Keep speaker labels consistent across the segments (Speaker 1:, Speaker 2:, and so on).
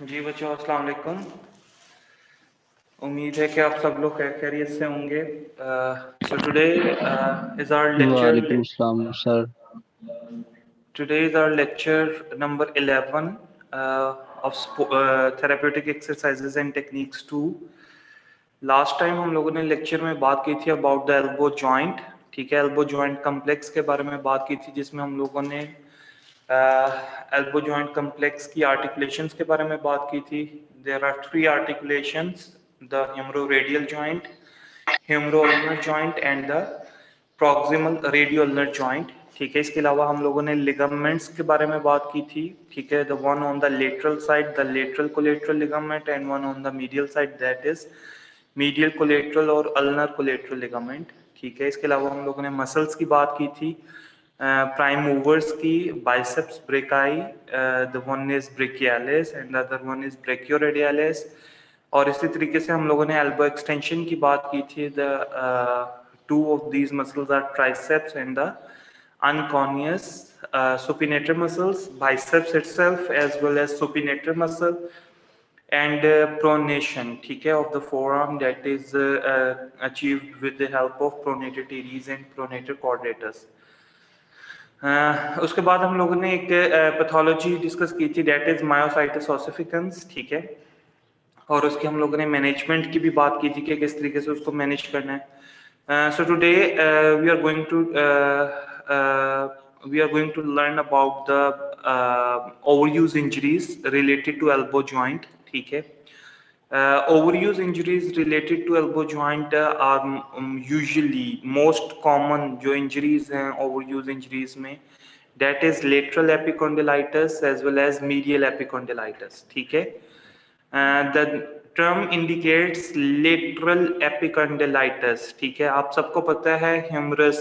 Speaker 1: जी बच्चों अस्सलाम वालेकुम। उम्मीद है कि आप सब लोग खैरियत से होंगे। सो टुडे इज आवर
Speaker 2: वालेकुम
Speaker 1: लेक्चर
Speaker 2: अस्सलाम sir.
Speaker 1: Today is our lecture number 11 of therapeutic exercises and techniques 2। Last time हम लोगों ने लेक्चर में बात की थी अबाउट द एल्बो जॉइंट। ठीक है, एल्बो जॉइंट कम्प्लेक्स के बारे में बात की थी, जिसमें हम लोगों ने एल्बो जॉइंट कम्प्लेक्स की आर्टिकुलेशंस के बारे में बात की थी। There are 3 articulations, the humeroradial joint, humeroulnar joint and the proximal radioulnar joint. ठीक है, इसके अलावा हम लोगों ने लिगामेंट्स के बारे में बात की थी। ठीक है, the one on the lateral side the lateral collateral ligament and one on the medial side that is medial collateral और अल्नर कोलेटरल लिगामेंट। ठीक है, इसके अलावा हम लोगों ने मसल्स की बात की थी, प्राइम मूवर्स की, biceps brachii, the one is brachialis and the other one is brachioradialis. और इसी तरीके से हम लोगों ने एल्बो एक्सटेंशन की बात की थी। The two of these muscles are triceps and the anconeus supinator muscles, biceps itself as well as supinator muscle and pronation, ठीक है, of the forearm that is achieved with the help of pronator teres and pronator quadratus। उसके बाद हम लोगों ने एक pathology discuss की थी, दैट इज मायोसाइटिस ओसिफिकेंस। ठीक है, और उसकी हम लोगों ने मैनेजमेंट की भी बात की थी कि किस तरीके से उसको मैनेज करना है। So today we are going to learn about the overuse injuries related to elbow joint. ठीक है, overuse injuries related to elbow joint are usually most common जो injuries हैं overuse injuries में, that is lateral epicondylitis as well as medial epicondylitis। ठीक है, the term indicates lateral epicondylitis। ठीक है, आप सबको पता है ह्यूमरस।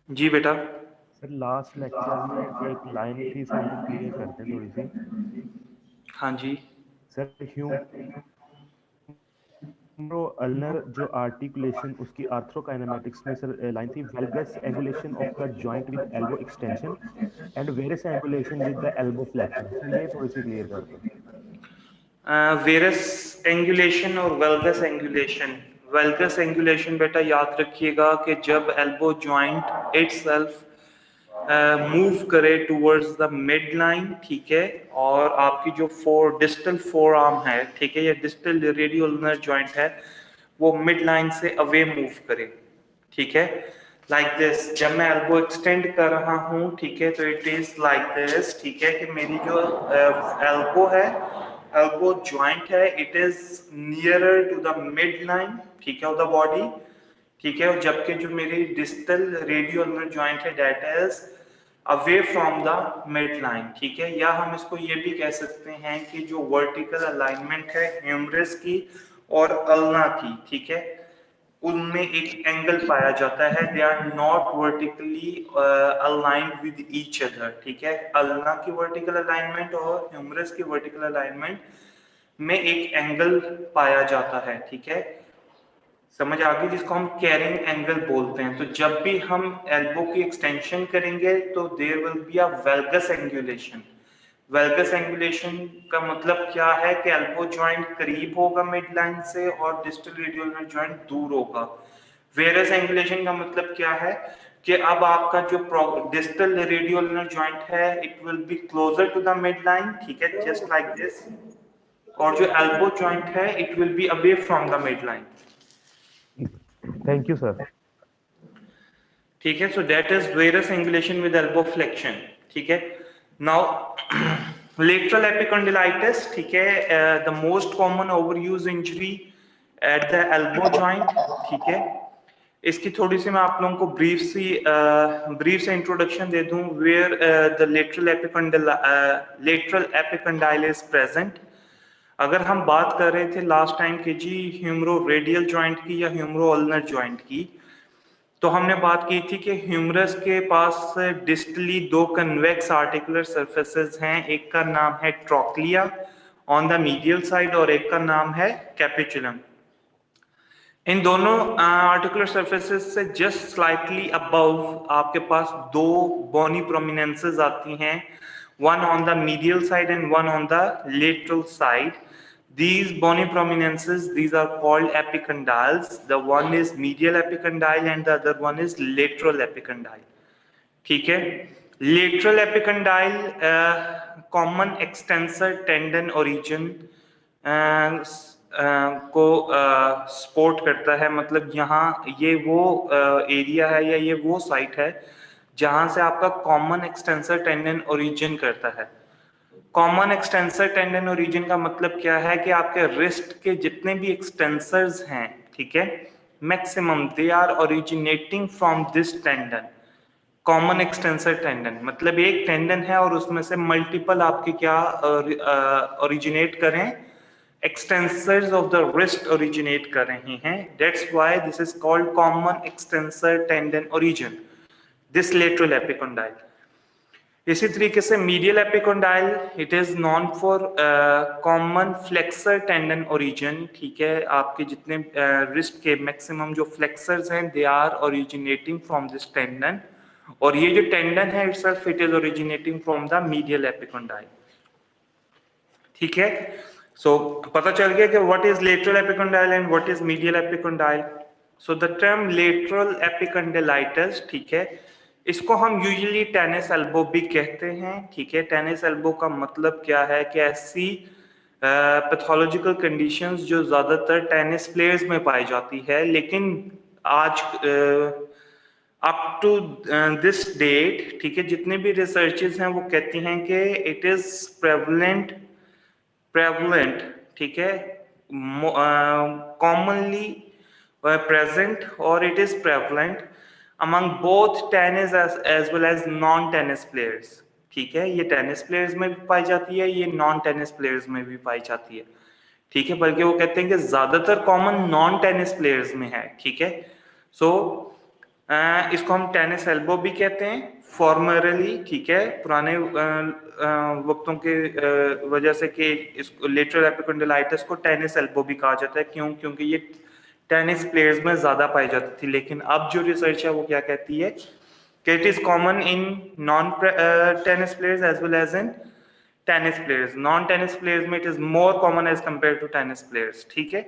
Speaker 1: जी बेटा।
Speaker 3: सर लास्ट लेक्चर में एक लाइन थी सर, वो क्लियर करते हैं थोड़ी सी।
Speaker 1: हाँ जी
Speaker 3: सर ह्यूमरो अल्नर जो आर्टिकुलेशन उसकी आर्थ्रोकाइनेमेटिक्स में सर लाइन थी, valgus angulation of the joint with elbow extension and varus angulation with the elbow flexion. Sir ये थोड़ी सी क्लियर कर दो।
Speaker 1: वेरस एंगुलेशन और वेल्गस एंगुलेशन। वेल्गस एंगुलेशन बेटा याद रखिएगा कि जब एल्बो जॉइंट इटसेल्फ मूव करे टुवर्ड्स द मिड लाइन, ठीक है, और आपकी जो डिस्टल फोर आर्म है, ठीक है, या डिस्टल रेडियोल्नर जॉइंट है, वो मिड लाइन से अवे मूव करे। ठीक है, लाइक दिस। जब मैं एल्बो एक्सटेंड कर रहा हूँ, ठीक है, तो इट इज लाइक दिस। ठीक है, कि मेरी जो एल्बो है, एल्बो जॉइंट है, it is nearer to the mid line, ठीक है, ऑफ द बॉडी। ठीक है, और जबकि जो मेरी डिस्टल रेडियोल्नर जॉइंट है, that is away from the mid line. ठीक है, या हम इसको ये भी कह सकते हैं कि जो वर्टिकल अलाइनमेंट है ह्यूमरस की और अल्ना की, ठीक है, उनमें एक एंगल पाया जाता है। They are not vertically aligned with each other. ठीक है, अल्ना की वर्टिकल अलाइनमेंट और ह्यूमरस की वर्टिकल अलाइनमेंट में एक एंगल पाया जाता है। ठीक है, समझ आ गई, जिसको हम कैरिंग एंगल बोलते हैं। तो जब भी हम एल्बो की एक्सटेंशन करेंगे तो there will be a valgus angulation. Valgus angulation का मतलब क्या है कि एल्बो जॉइंट करीब होगा मिड लाइन से और डिस्टल रेडियोल्नर जॉइंट दूर होगा। वेरस एंगुलेशन का मतलब क्या है कि अब आपका जो डिस्टल रेडियोल्नर जॉइंट है, it will be closer to the mid line, ठीक है, जस्ट लाइक दिस, और जो एल्बो जॉइंट है, it will be away from the mid line.
Speaker 3: Thank you sir.
Speaker 1: ठीक है, so that is varus angulation with elbow flexion. ठीक है, now lateral epicondylitis. ठीक है, the most common overuse injury at the elbow joint. ठीक है, इसकी थोड़ी सी मैं आप लोगों को ब्रीफ से इंट्रोडक्शन दे दूं। Where the lateral epicondyle is present. अगर हम बात कर रहे थे लास्ट टाइम कि जी ह्यूमरो रेडियल जॉइंट की या ह्यूमरो अल्नर जॉइंट की, तो हमने बात की थी कि ह्यूमरस के पास डिस्टली दो कन्वेक्स आर्टिकुलर सरफेसेस हैं। एक का नाम है trochlea on the medial side और एक का नाम है कैपिचुलम। इन दोनों आर्टिकुलर सरफेसेस से जस्ट स्लाइटली अबव आपके पास दो बोनी प्रोमिनेंसेस आती हैं। one on the medial side and one on the lateral side. These bony prominences, these are called epicondyles. The one is medial epicondyle and the other one is lateral epicondyle. ठीक है, lateral epicondyle common extensor tendon origin को support करता है, मतलब यहाँ ये वो area है या ये वो साइट है जहां से आपका कॉमन एक्सटेंसर टेंडन ओरिजिन करता है। कॉमन एक्सटेंसर टेंडन ओरिजिन का मतलब क्या है कि आपके रिस्ट के जितने भी एक्सटेंसर्स हैं, ठीक है, maximum they are originating from this tendon. Common extensor tendon मतलब एक टेंडन है और उसमें से मल्टीपल आपके क्या ओरिजिनेट करें, extensors of the wrist originate कर रहे हैं। That's why this is called common extensor tendon origin, this lateral epicondyle. इसी तरीके से medial epicondyle, it is non for common flexor tendon origin. ठीक है, आपके जितने रिस्ट के मैक्सिमम जो फ्लेक्सर्स हैं they are originating from this tendon, और ये जो टेंडन है itself it is originating from the medial epicondyle. ठीक है, सो पता चल गया कि what is lateral epicondyle and what is medial epicondyle. So the term lateral epicondylitis, ठीक है, इसको हम यूजुअली टेनिस एल्बो भी कहते हैं। ठीक है, टेनिस एल्बो का मतलब क्या है कि ऐसी पैथोलॉजिकल कंडीशंस जो ज्यादातर टेनिस प्लेयर्स में पाई जाती है, लेकिन आज अप टू दिस डेट, ठीक है, जितने भी रिसर्चेस हैं वो कहती हैं कि इट इज प्रेवलेंट, ठीक है, commonly present or it is prevalent among both tennis as well as non-tennis players। ठीक है, ये टेनिस प्लेयर्स में भी पाई जाती है, ये नॉन टेनिस प्लेयर्स में भी पाई जाती है। ठीक है, बल्कि वो कहते हैं कि ज्यादातर कॉमन नॉन टेनिस प्लेयर्स में है। ठीक है, सो इसको हम टेनिस एल्बो भी कहते हैं फॉर्मरली। ठीक है, पुराने वक्तों के वजह से कि इसको लेटरल एपिकॉन्डाइलिटिस को टेनिस एल्बो भी कहा जाता है। क्यों? क्योंकि ये टेनिस प्लेयर्स में ज्यादा पाई जाती थी, लेकिन अब जो रिसर्च है वो क्या कहती है कि it is common in non tennis players as well as in tennis players. Non tennis players में it is more common as compare to tennis players. ठीक है,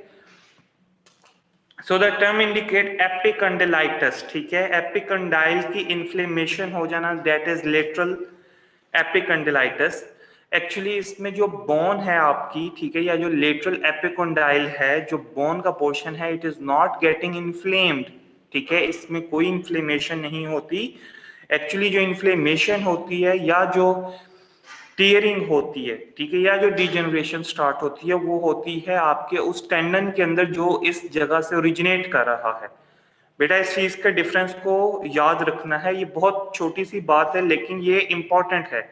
Speaker 1: so the term indicate epicondylitis. ठीक है, एपिकॉन्डाइल की inflammation हो जाना, that is lateral epicondylitis. Actually इसमें जो बोन है आपकी, ठीक है, या जो लेटरल एपिकॉन्डाइल है, जो बोन का पोर्शन है, it is not getting inflamed. ठीक है, इसमें कोई इन्फ्लेमेशन नहीं होती। एक्चुअली जो इन्फ्लेमेशन होती है या जो टीयरिंग होती है, ठीक है, या जो डिजेनरेशन स्टार्ट होती है, वो होती है आपके उस टेंडन के अंदर जो इस जगह से ओरिजिनेट कर रहा है। बेटा इस चीज के डिफरेंस को याद रखना है, ये बहुत छोटी सी बात है लेकिन ये इंपॉर्टेंट है।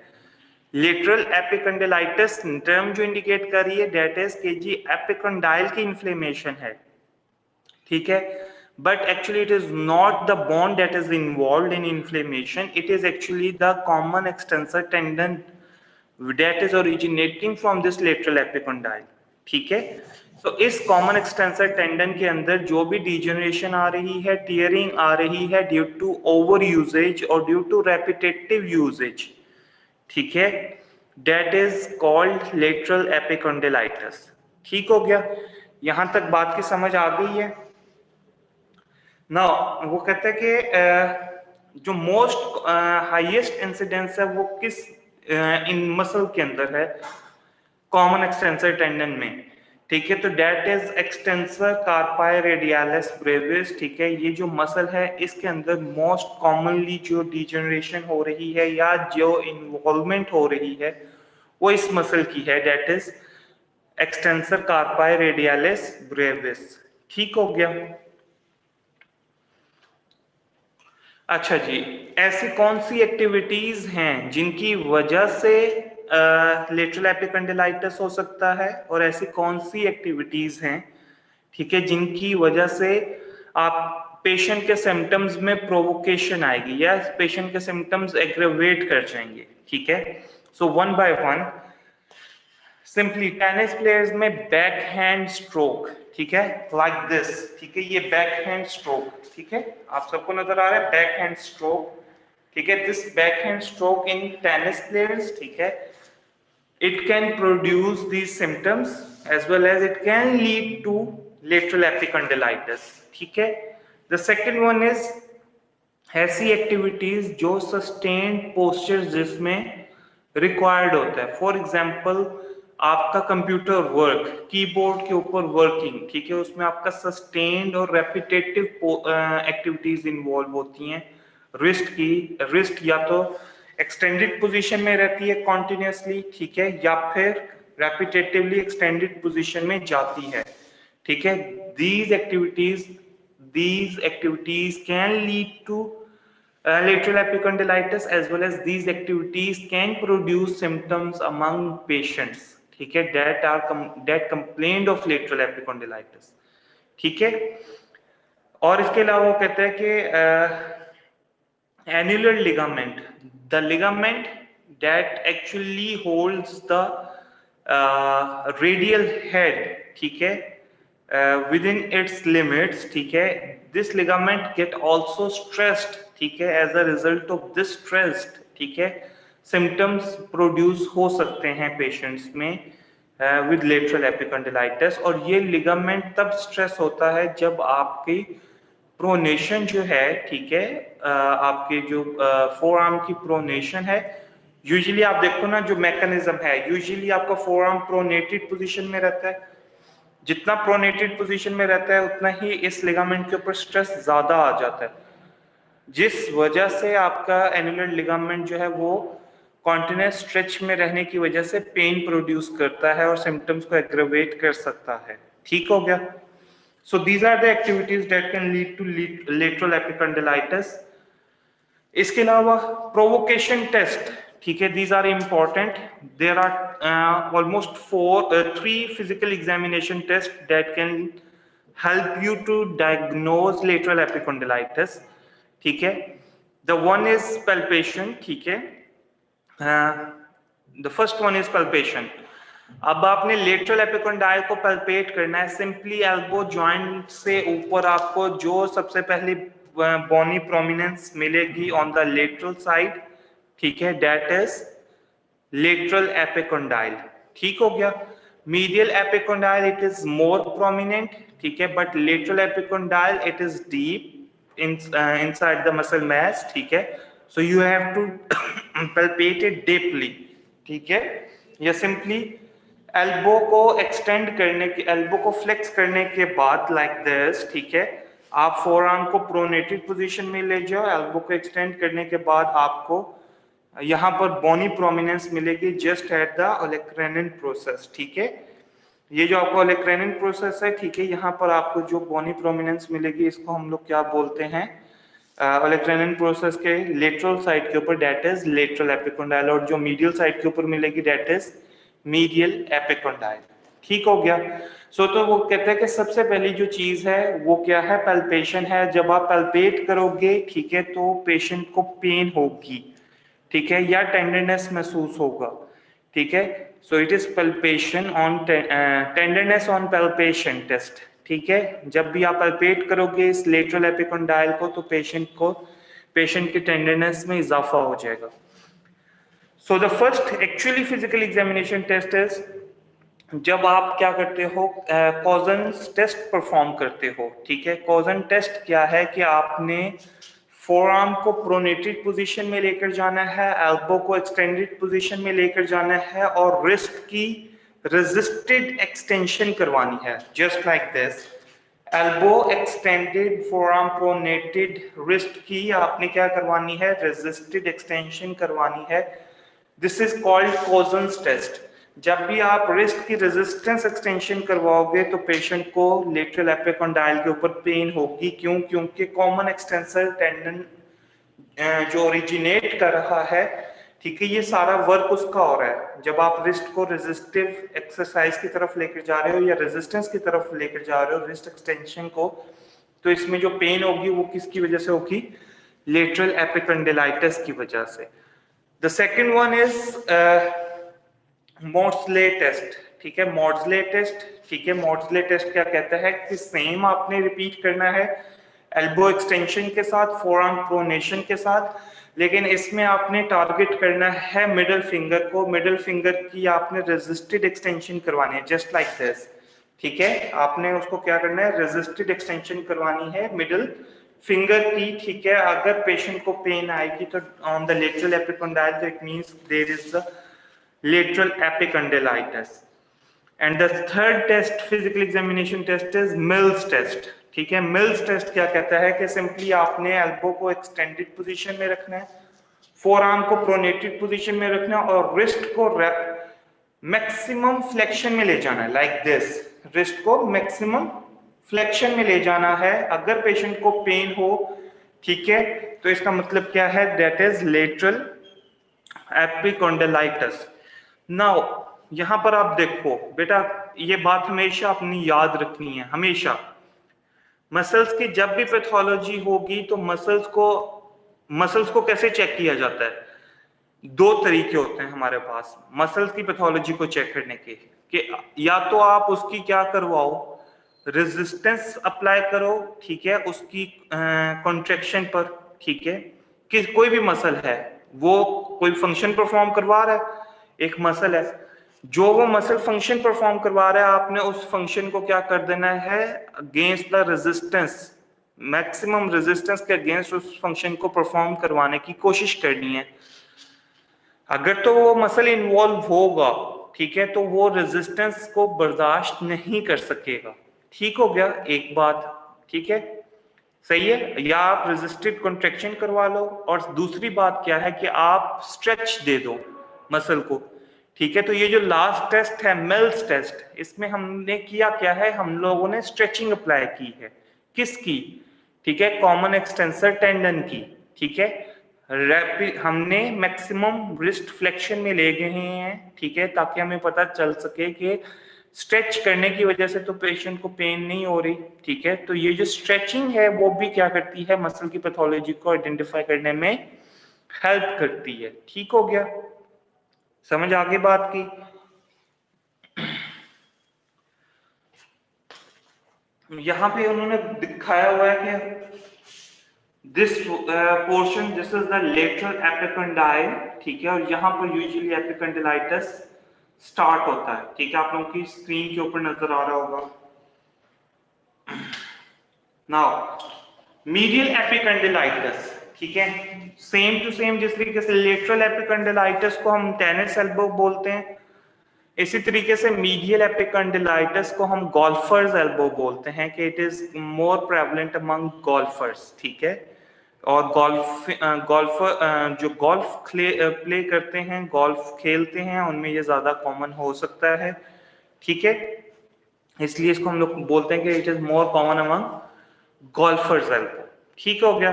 Speaker 1: लेटरल एपिकॉन्डाइलिटिस टर्म जो इंडिकेट कर रही है दैट इज के जी एपिकॉन्डाइल की इन्फ्लेमेशन है। ठीक है, but actually it is not the bone that is involved in inflammation, it is actually the common extensor tendon that is originating from this lateral epicondyle. ठीक है, तो इस कॉमन एक्सटेंसर टेंडन के अंदर जो भी डिजेनरेशन आ रही है, टीयरिंग आ रही है ड्यू टू ओवर यूजेज और ड्यू टू रेपिटेटिव यूजेज, ठीक है, that is called lateral epicondylitis. ठीक हो गया, यहां तक बात की समझ आ गई है ना। वो कहते हैं कि जो मोस्ट हाईएस्ट इंसिडेंस है वो किस इन मसल के अंदर है, कॉमन एक्सटेंसर टेंडन में। ठीक है, तो that is extensor carpi radialis brevis. ठीक है, ये जो मसल है इसके अंदर मोस्ट कॉमनली जो डिजेनरेशन हो रही है या जो इन्वॉल्वमेंट हो रही है वो इस मसल की है, that is extensor carpi radialis brevis. ठीक हो गया। अच्छा जी, ऐसी कौन सी एक्टिविटीज हैं जिनकी वजह से लेटरल एपिकॉन्डाइलिटिस हो सकता है, और ऐसी कौन सी एक्टिविटीज हैं, ठीक है, जिनकी वजह से आप पेशेंट के सिम्टम्स में प्रोवोकेशन आएगी या पेशेंट के सिम्टम्स एग्रेवेट कर जाएंगे। ठीक है, so one by one simply tennis players में बैक हैंड स्ट्रोक, ठीक है, लाइक दिस। ठीक है, ये बैक हैंड स्ट्रोक, ठीक है, आप सबको नजर आ रहा है बैक हैंड स्ट्रोक। ठीक है, this backhand stroke in tennis players, ठीक है, it can produce these symptoms as well as it can lead to lateral epicondylitis, ठीक है। the second one is ऐसी एक्टिविटीज जो सस्टेन्ड पोस्चर जिसमें रिक्वायर्ड होता है, फॉर एग्जाम्पल आपका कंप्यूटर वर्क, कीबोर्ड के ऊपर वर्किंग, ठीक है, उसमें आपका सस्टेन्ड और रेपिटेटिव एक्टिविटीज इन्वॉल्व होती हैं। रिस्ट या तो एक्सटेंडेड पोजीशन में रहती है कॉन्टिन्यूसली, ठीक है, या फिर रेपिटेटिवली एक्सटेंडेड पोजीशन में जाती है, ठीक है। these activities can lead to lateral epicondylitis as well as these activities can produce symptoms among patients, ठीक है, that complained of lateral epicondylitis, ठीक है। और इसके अलावा वो कहते हैं कि annular ligament, the ligament that actually holds the radial head, ठीक है, within its limits, ठीक है, this ligament get also stressed, ठीक है, as a result of this stressed, ठीक है, symptoms produce हो सकते हैं patients में with lateral epicondylitis। और ये ligament तब stress होता है जब आपकी प्रोनेशन जो है, ठीक है, आपके जो फोर आर्म की प्रोनेशन है, यूजुअली आप देखो ना जो मैकेनिज्म है, यूजुअली आपका फोर आर्म प्रोनेटेड पोजीशन में रहता है। जितना प्रोनेटेड पोजीशन में रहता है उतना ही इस लिगामेंट के ऊपर स्ट्रेस ज्यादा आ जाता है, जिस वजह से आपका एनुलर लिगामेंट जो है वो कॉन्टिन्यूस स्ट्रेच में रहने की वजह से पेन प्रोड्यूस करता है और सिम्टम्स को एग्रेवेट कर सकता है, ठीक हो गया। So these are the activities that can lead to lateral epicondylitis। इसके अलावा provocation test, ठीक है, these are important। There are almost three physical examination tests that can help you to diagnose lateral epicondylitis, ठीक है। The one is palpation, ठीक है, the first one is palpation। अब आपने लेटरल एपिकोंडाइल को palpate करना है, सिंपली एल्बो जॉइंट से ऊपर आपको जो सबसे पहले बोनी प्रोमिनेंस मिलेगी ऑन द लेटरल साइड, ठीक है, दैट इज लेटरल एपिकोंडाइल, ठीक हो गया। Medial epicondyle it is more prominent, ठीक है, but lateral epicondyle it is deep inside the muscle mass, ठीक है, so you have to palpate it deeply, ठीक है, या सिंपली एल्बो को एक्सटेंड करने के, एल्बो को फ्लेक्स करने के बाद लाइक दिस, ठीक है, आप फोर आर्म को प्रोनेटेड पोजीशन में ले जाओ, एल्बो को एक्सटेंड करने के बाद आपको यहाँ पर बोनी प्रोमिनेंस मिलेगी जस्ट एट द ओलेक्रेनिन प्रोसेस, ठीक है, ये जो आपको ओलेक्रेनिन प्रोसेस है, ठीक है, यहाँ पर आपको जो बोनी प्रोमिनेंस मिलेगी इसको हम लोग क्या बोलते हैं, ओलेक्रेनिन प्रोसेस के लेटरल साइड के ऊपर, डेट इज लेटरल एपिकोंडाइल, और जो मीडियल साइड के ऊपर मिलेगी डेट इज मीडियल एपिकोंडाइल, ठीक हो गया। सो तो वो कहते हैं कि सबसे पहली जो चीज है वो क्या है, पल्पेशन है। जब आप पल्पेट करोगे, ठीक है, तो पेशेंट को पेन होगी, ठीक है, या टेंडरनेस महसूस होगा, ठीक है। So it is palpation on tenderness on palpation test, ठीक है। जब भी आप पल्पेट करोगे इस लेटरल एपिकोंडाइल को तो पेशेंट की टेंडरनेस में इजाफा हो जाएगा। So the first actually physical examination test is जब आप क्या करते हो, कॉजन्स टेस्ट परफॉर्म करते हो, ठीक है। कॉजन टेस्ट क्या है कि आपने फोर आर्म को प्रोनेटेड पोजीशन में लेकर जाना है, एल्बो को एक्सटेंडेड पोजीशन में लेकर जाना है और रिस्ट की रेजिस्टेड एक्सटेंशन करवानी है, just like this, elbow extended, forearm pronated, wrist की आपने क्या करवानी है, रेजिस्टेड एक्सटेंशन करवानी है। This is called Cozen's test. जब भी आप रिस्ट की रेजिस्टेंस एक्सटेंशन करवाओगे तो पेशेंट को लेटरल एपिकोंडाइल के ऊपर पेन होगी, क्यों, क्योंकि कॉमन एक्सटेंसर टेंडन जो ओरिजिनेट कर रहा है, ठीक है, ये सारा वर्क उसका हो रहा है। जब आप रिस्ट को रेजिस्टिव एक्सरसाइज की तरफ लेकर जा रहे हो या रेजिस्टेंस की तरफ लेकर जा रहे हो रिस्ट एक्सटेंशन को, तो इसमें जो पेन होगी वो किसकी वजह से होगी, लेटरल एपिकोंडाइलिटिस की वजह से। The second one is Maudsley test, ठीक है, मॉड्सले टेस्ट, ठीक है। मॉड्सले टेस्ट क्या कहता है कि सेम आपने रिपीट करना है एल्बो एक्सटेंशन के साथ, फोरआर्म प्रोनेशन के साथ, लेकिन इसमें आपने टारगेट करना है मिडिल फिंगर को। मिडिल फिंगर की आपने रेजिस्टेड एक्सटेंशन करवानी है, जस्ट लाइक दिस, ठीक है। आपने उसको क्या करना है, रेजिस्टेड एक्सटेंशन करवानी है मिडिल फिंगर की, ठीक है। अगर पेशेंट को पेन आएगी तो ऑन द लेटरल एपिकॉन्डाइल, तो it means there is the lateral epicondylitis. And the third test, physical examination test, is Mills test, ठीक है। मिल्स टेस्ट क्या कहता है कि सिंपली आपने एल्बो को एक्सटेंडेड पोजीशन में रखना है, फोर आर्म को प्रोनेटेड पोजीशन में रखना है और रिस्ट को मैक्सिमम फ्लेक्शन में ले जाना है, लाइक दिस। रिस्ट को मैक्सिमम फ्लेक्शन में ले जाना है अगर पेशेंट को पेन हो, ठीक है। तो इसका मतलब क्या है, दैट इज लेटरल एपिकॉन्डाइलिटिस। नाउ यहां पर आप देखो बेटा, ये बात हमेशा अपनी याद रखनी है, हमेशा। मसल्स की जब भी पैथोलॉजी होगी तो मसल्स को कैसे चेक किया जाता है? दो तरीके होते हैं हमारे पास मसल्स की पैथोलॉजी को चेक करने के, कि या तो आप उसकी क्या करवाओ, रेजिस्टेंस अप्लाई करो, ठीक है, उसकी कॉन्ट्रैक्शन पर, ठीक है। कि कोई भी मसल है, वो कोई फंक्शन परफॉर्म करवा रहा है, एक मसल है, जो वो मसल फंक्शन परफॉर्म करवा रहा है, आपने उस फंक्शन को क्या कर देना है, against the resistance, maximum resistance के अगेंस्ट उस फंक्शन को परफॉर्म करवाने की कोशिश करनी है। अगर तो वो मसल इन्वॉल्व होगा, ठीक है, तो वो रेजिस्टेंस को बर्दाश्त नहीं कर सकेगा। ठीक हो गया एक बात, ठीक है, सही है। या आप रेजिस्टेड कॉन्ट्रैक्शन करवा लो, और दूसरी बात क्या है कि आप स्ट्रेच दे दो मसल को, ठीक है। तो ये जो लास्ट टेस्ट है मिल्स टेस्ट, इसमें हमने किया क्या है, हम लोगों ने स्ट्रेचिंग अप्लाई की है, किसकी, ठीक है, कॉमन एक्सटेंसर टेंडन की, ठीक है। रैपिड हमने मैक्सिमम रिस्ट फ्लेक्शन में ले गए हैं, ठीक है, ताकि हमें पता चल सके कि स्ट्रेच करने की वजह से तो पेशेंट को पेन नहीं हो रही, ठीक है। तो ये जो स्ट्रेचिंग है वो भी क्या करती है, मसल की पैथोलॉजी को आइडेंटिफाई करने में हेल्प करती है। ठीक हो गया, समझ आगे बात की। यहां पे उन्होंने दिखाया हुआ है कि this portion, this is the lateral epicondyle, ठीक है, और यहां पर यूजुअली एपिकॉन्डाइलिटिस स्टार्ट होता है, ठीक है। आप लोगों की स्क्रीन के ऊपर नजर आ रहा होगा। नाउ मीडियल एपिकॉन्डाइलिटिस, ठीक है, सेम टू सेम जिस तरीके से लेटरल एपिकॉन्डाइलिटिस को हम टेनिस एल्बो बोलते हैं, इसी तरीके से मीडियल एपिकॉन्डाइलिटिस को हम गोल्फर्स एल्बो बोलते हैं, कि it is more prevalent among golfer's, ठीक है। और गोल्फर जो गोल्फ प्ले करते हैं, गोल्फ खेलते हैं, उनमें ये ज्यादा कॉमन हो सकता है, ठीक है। इसलिए इसको हम लोग बोलते हैं कि it is more common among golfer's elbow. ठीक हो गया।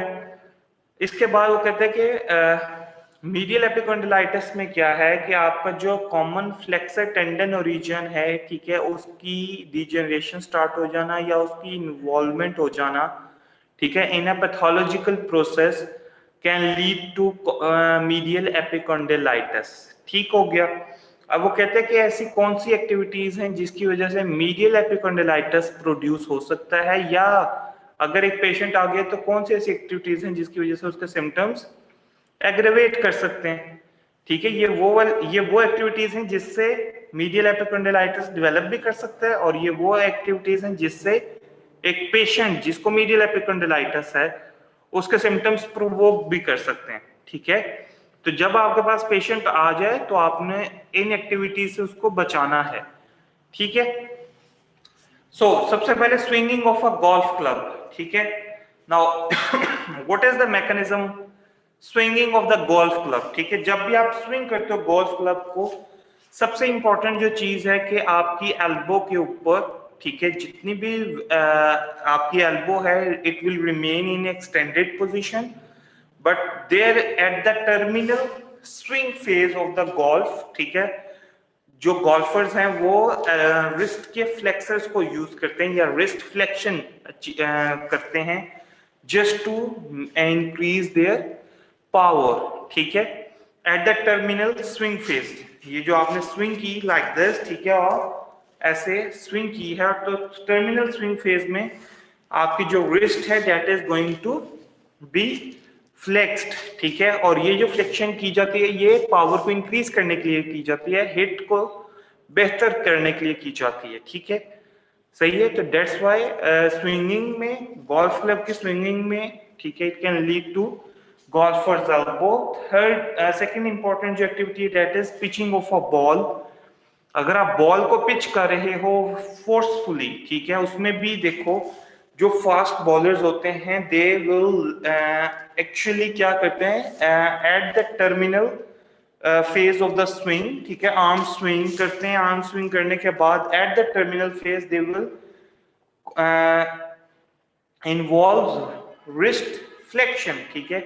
Speaker 1: इसके बाद वो कहते हैं कि मीडियल एपिकॉन्डाइलिटिस में क्या है कि आपका जो कॉमन फ्लेक्सर टेंडन ओरिजिन है, ठीक है, उसकी डिजेनरेशन स्टार्ट हो जाना या उसकी इन्वॉल्वमेंट हो जाना, ठीक है, in a pathological process can lead to medial epicondylitis. ठीक हो गया। अब वो कहते हैं कि ऐसी कौन सी एक्टिविटीज हैं जिसकी वजह से मीडियल एपिकॉन्डाइलिटिस प्रोड्यूस हो सकता है, या अगर एक पेशेंट आ गया तो कौन सी ऐसी एक्टिविटीज हैं जिसकी वजह से उसके सिम्टम्स एग्रेवेट कर सकते हैं, ठीक है। ये वो एक्टिविटीज हैं जिससे मीडियल एपिकॉन्डाइलिटिस डेवलप भी कर सकता है, और ये वो एक्टिविटीज हैं जिससे एक पेशेंट जिसको मीडियल एपिकॉन्डाइलिटिस है उसके सिम्टम्स प्रोवोक भी कर सकते हैं, ठीक है। तो जब आपके पास पेशेंट आ जाए तो आपने इन एक्टिविटीज से उसको बचाना है, ठीक है। सो सबसे पहले swinging of a golf club, ठीक है। Now what is the mechanism swinging of the golf club, ठीक है। जब भी आप स्विंग करते हो गोल्फ क्लब को, सबसे इंपॉर्टेंट जो चीज है कि आपकी एल्बो के ऊपर, ठीक है, जितनी भी आपकी एल्बो है, it will remain in extended position, but there at the terminal swing phase of the golf, ठीक है, जो गोल्फर्स हैं वो रिस्ट के फ्लेक्सर्स को यूज करते हैं या रिस्ट फ्लेक्शन करते हैं just to increase their power, ठीक है, at the terminal swing phase. ये जो आपने स्विंग की लाइक दिस, ठीक है, और ऐसे स्विंग की है, तो टर्मिनल स्विंग फेज में आपकी जो रिस्ट है that is going to be flexed, ठीक है। और ये जो फ्लेक्शन की जाती है ये पावर को इंक्रीज करने के लिए की जाती है, हिट को बेहतर करने के लिए की जाती है, ठीक है, सही है। तो दैट्स व्हाई स्विंगिंग में, गोल्फ क्लब की स्विंगिंग में, ठीक है, it can lead to golfer's elbow. Third second important जो activity that is pitching of a ball. अगर आप बॉल को पिच कर रहे हो फोर्सफुली, ठीक है, उसमें भी देखो जो फास्ट बॉलर्स होते हैं दे विल एक्चुअली क्या करते हैं eight the terminal phase of the swing, ठीक है, आर्म स्विंग करते हैं, आर्म स्विंग करने के बाद eight the terminal phase they will involve wrist flexion, ठीक है।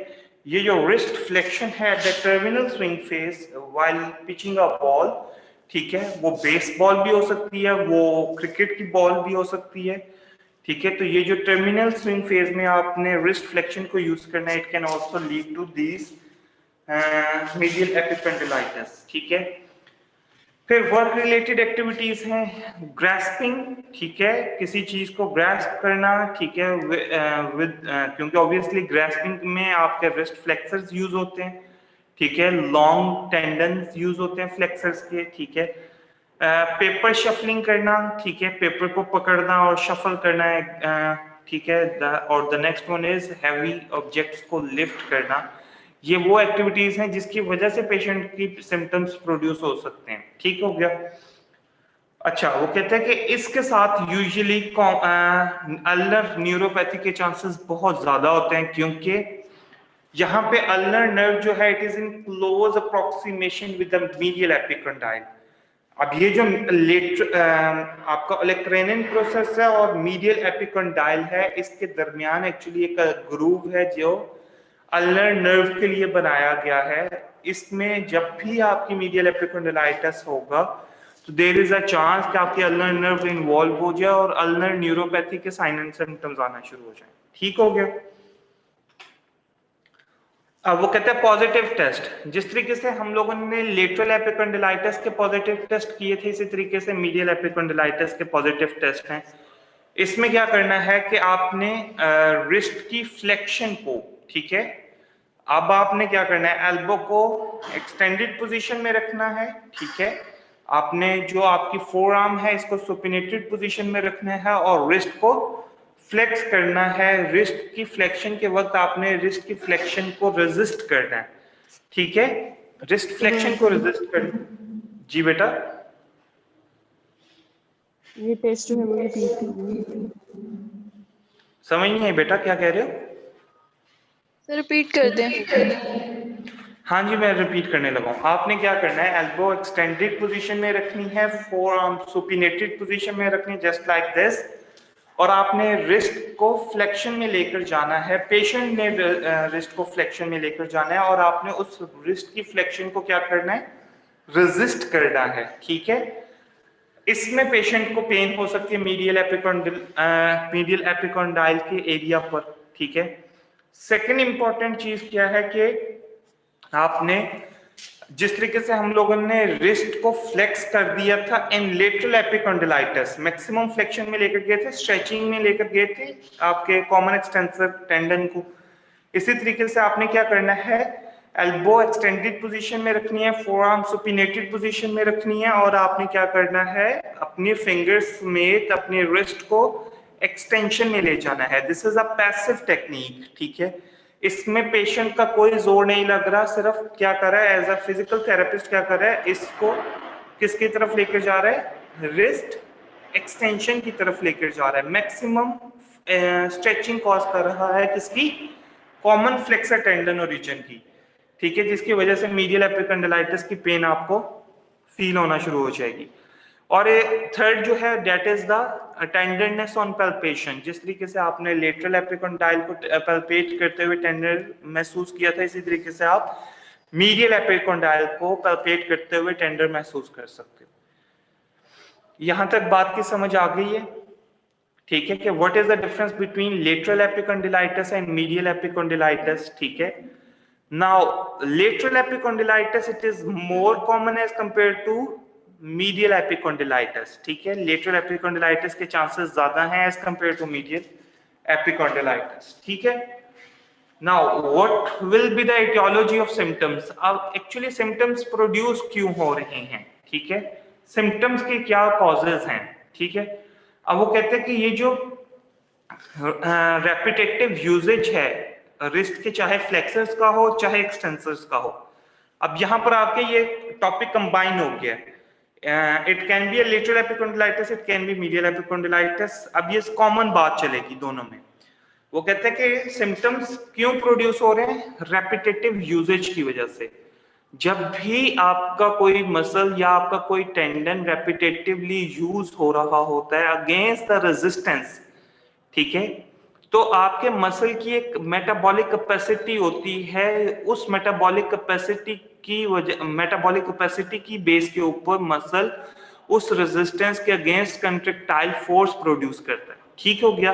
Speaker 1: ये जो रिस्ट फ्लेक्शन है the terminal swing phase while pitching a ball, ठीक है, वो बेसबॉल भी हो सकती है, वो क्रिकेट की बॉल भी हो सकती है, ठीक है। तो ये जो टर्मिनल स्विंग फेज में आपने रिस्ट फ्लेक्शन को यूज करना है, it can also lead to this medial epicondylitis, ठीक है। फिर वर्क रिलेटेड एक्टिविटीज हैं ग्रास्पिंग, ठीक है, किसी चीज को ग्रास्प करना, ठीक है, विद क्योंकि ऑब्वियसली ग्रास्पिंग में आपके रिस्ट फ्लेक्सर्स यूज होते हैं, ठीक है, लॉन्ग टेंडन्स यूज होते हैं फ्लेक्सर्स के, ठीक है। पेपर शफलिंग करना, ठीक है, पेपर को पकड़ना और शफल करना है, ठीक है। और the next one is heavy objects को लिफ्ट करना। ये वो एक्टिविटीज हैं जिसकी वजह से पेशेंट की सिम्टम्स प्रोड्यूस हो सकते हैं, ठीक हो गया। अच्छा, वो कहते हैं कि इसके साथ यूजुअली अल्नर न्यूरोपैथी के चांसेस बहुत ज्यादा होते हैं, क्योंकि यहाँ पे अल्नर नर्व जो है it is in close approximation with the medial epicondyle. अब ये जो आपका ओलेक्रेनिन प्रोसेस है और मीडियल एपिकंडाइल है, इसके दरमियान एक्चुअली एक ग्रूव है जो अल्नर नर्व के लिए बनाया गया है। इसमें जब भी आपकी मीडियल एपिकंडाइलिटिस होगा तो देयर इज अ चांस कि आपकी अल्नर नर्व इन्वॉल्व हो जाए और अल्नर न्यूरोपैथी के साइन एंड सिम्टम्स आना शुरू हो जाए, ठीक हो गया। अब वो कहते हैं पॉजिटिव टेस्ट, जिस तरीके से हम लोगों ने लेटरल एपिकंडाइलिटिस के पॉजिटिव टेस्ट किए थे इसी तरीके से मीडियल एपिकंडाइलिटिस के पॉजिटिव टेस्ट हैं। इसमें क्या करना है कि आपने रिस्ट की फ्लेक्शन को, ठीक है, अब आपने क्या करना है एल्बो को एक्सटेंडेड पोजीशन में रखना है, ठीक है, आपने जो आपकी फोर आर्म है इसको सुपिनेटेड पोजीशन में रखना है और रिस्ट को फ्लेक्स करना है। रिस्ट की फ्लेक्शन के वक्त आपने रिस्ट की फ्लेक्शन को रेजिस्ट करना है, ठीक है, रिस्ट फ्लेक्शन को रेजिस्ट कर। जी बेटा,
Speaker 2: ये टेस्ट जो है वो रिपीट कीजिए।
Speaker 1: समझ नहीं है बेटा क्या कह रहे हो?
Speaker 2: सर रिपीट कर दें।
Speaker 1: हाँ जी, मैं रिपीट करने लगा हूँ। आपने क्या करना है एल्बो एक्सटेंडेड पोजीशन में रखनी है, फोर आर्म सुपिनेटेड पोजीशन में रखनी है जस्ट लाइक दिस, और आपने रिस्ट को फ्लेक्शन में लेकर जाना है। पेशेंट ने रिस्ट को फ्लेक्शन में लेकर जाना है और आपने उस रिस्ट की फ्लेक्शन को क्या करना है रेजिस्ट करना है, ठीक है। इसमें पेशेंट को पेन हो सकती है मीडियल एपिकॉन्डाइल के एरिया पर, ठीक है। सेकंड इंपॉर्टेंट चीज क्या है कि आपने जिस तरीके से हम लोगों ने रिस्ट को फ्लेक्स कर दिया था इन लेटरल एपिकॉन्डाइलिटिस, मैक्सिमम फ्लेक्शन में लेकर गए थे, स्ट्रेचिंग में लेकर गए थे आपके कॉमन एक्सटेंसर टेंडन को, इसी तरीके से आपने क्या करना है एल्बो एक्सटेंडेड पोजीशन में रखनी है, फोर आर्म सुपिनेटेड पोजीशन में रखनी है और आपने क्या करना है अपने फिंगर्स समेत अपने रिस्ट को एक्सटेंशन में ले जाना है। This is a passive technique, ठीक है। इसमें पेशेंट का कोई जोर नहीं लग रहा, सिर्फ क्या कर रहा है एज अ फिजिकल थेरेपिस्ट क्या कर रहा है इसको किसकी तरफ लेकर जा रहा है रिस्ट एक्सटेंशन की तरफ लेकर जा रहा है। मैक्सिमम स्ट्रेचिंग कॉज कर रहा है किसकी कॉमन फ्लेक्सर टेंडन और रीजन की, ठीक है, जिसकी वजह से मीडियल एपिकंडाइलिटिस की पेन आपको फील होना शुरू हो जाएगी। और थर्ड जो है that is the tenderness on palpation, जिस तरीके से आपने लेटरल एपिकंडाइल को पल्पेट करते हुए टेंडर महसूस किया था इसी तरीके से आप मीडियल एपिकंडाइल को पल्पेट करते हुए टेंडर महसूस कर सकते हो। यहां तक बात की समझ आ गई है, ठीक है, कि what is the difference between lateral epicondylitis and medial epicondylitis, ठीक है। Now lateral epicondylitis it is more common as compare to medial epicondylitis, ठीक है। लेटरल एपिकंडाइलिटिस के चांसेस ज्यादा हैं as compare to medial epicondylitis, ठीक है। Now what will be the aetiology of symptoms. अब एक्चुअली सिम्टम्स प्रोड्यूस क्यों हो रहे हैं, ठीक है, सिम्टम्स के क्या कॉजेज हैं, ठीक है। अब वो कहते हैं कि ये जो रेपिटेटिव यूजेज है रिस्ट के, चाहे फ्लेक्सर्स का हो चाहे एक्सटेंसर्स का हो, अब यहाँ पर आके ये टॉपिक कंबाइन हो गया। It can be a lateral epicondylitis, it can be medial epicondylitis. अब ये कॉमन बात चलेगी दोनों में। वो कहते हैं कि सिम्टम्स क्यों प्रोड्यूस हो रहे हैं, रेपिटेटिव यूजेज की वजह से। जब भी आपका कोई मसल या आपका कोई टेंडन रेपिटेटिवली यूज हो रहा होता है अगेंस्ट द रेजिस्टेंस, ठीक है, तो आपके मसल की एक मेटाबॉलिक कैपेसिटी होती है, उस मेटाबॉलिक कैपेसिटी की बेस के ऊपर मसल उस रेजिस्टेंस के अगेंस्ट कंट्रैक्टाइल फोर्स प्रोड्यूस करता है, ठीक हो गया,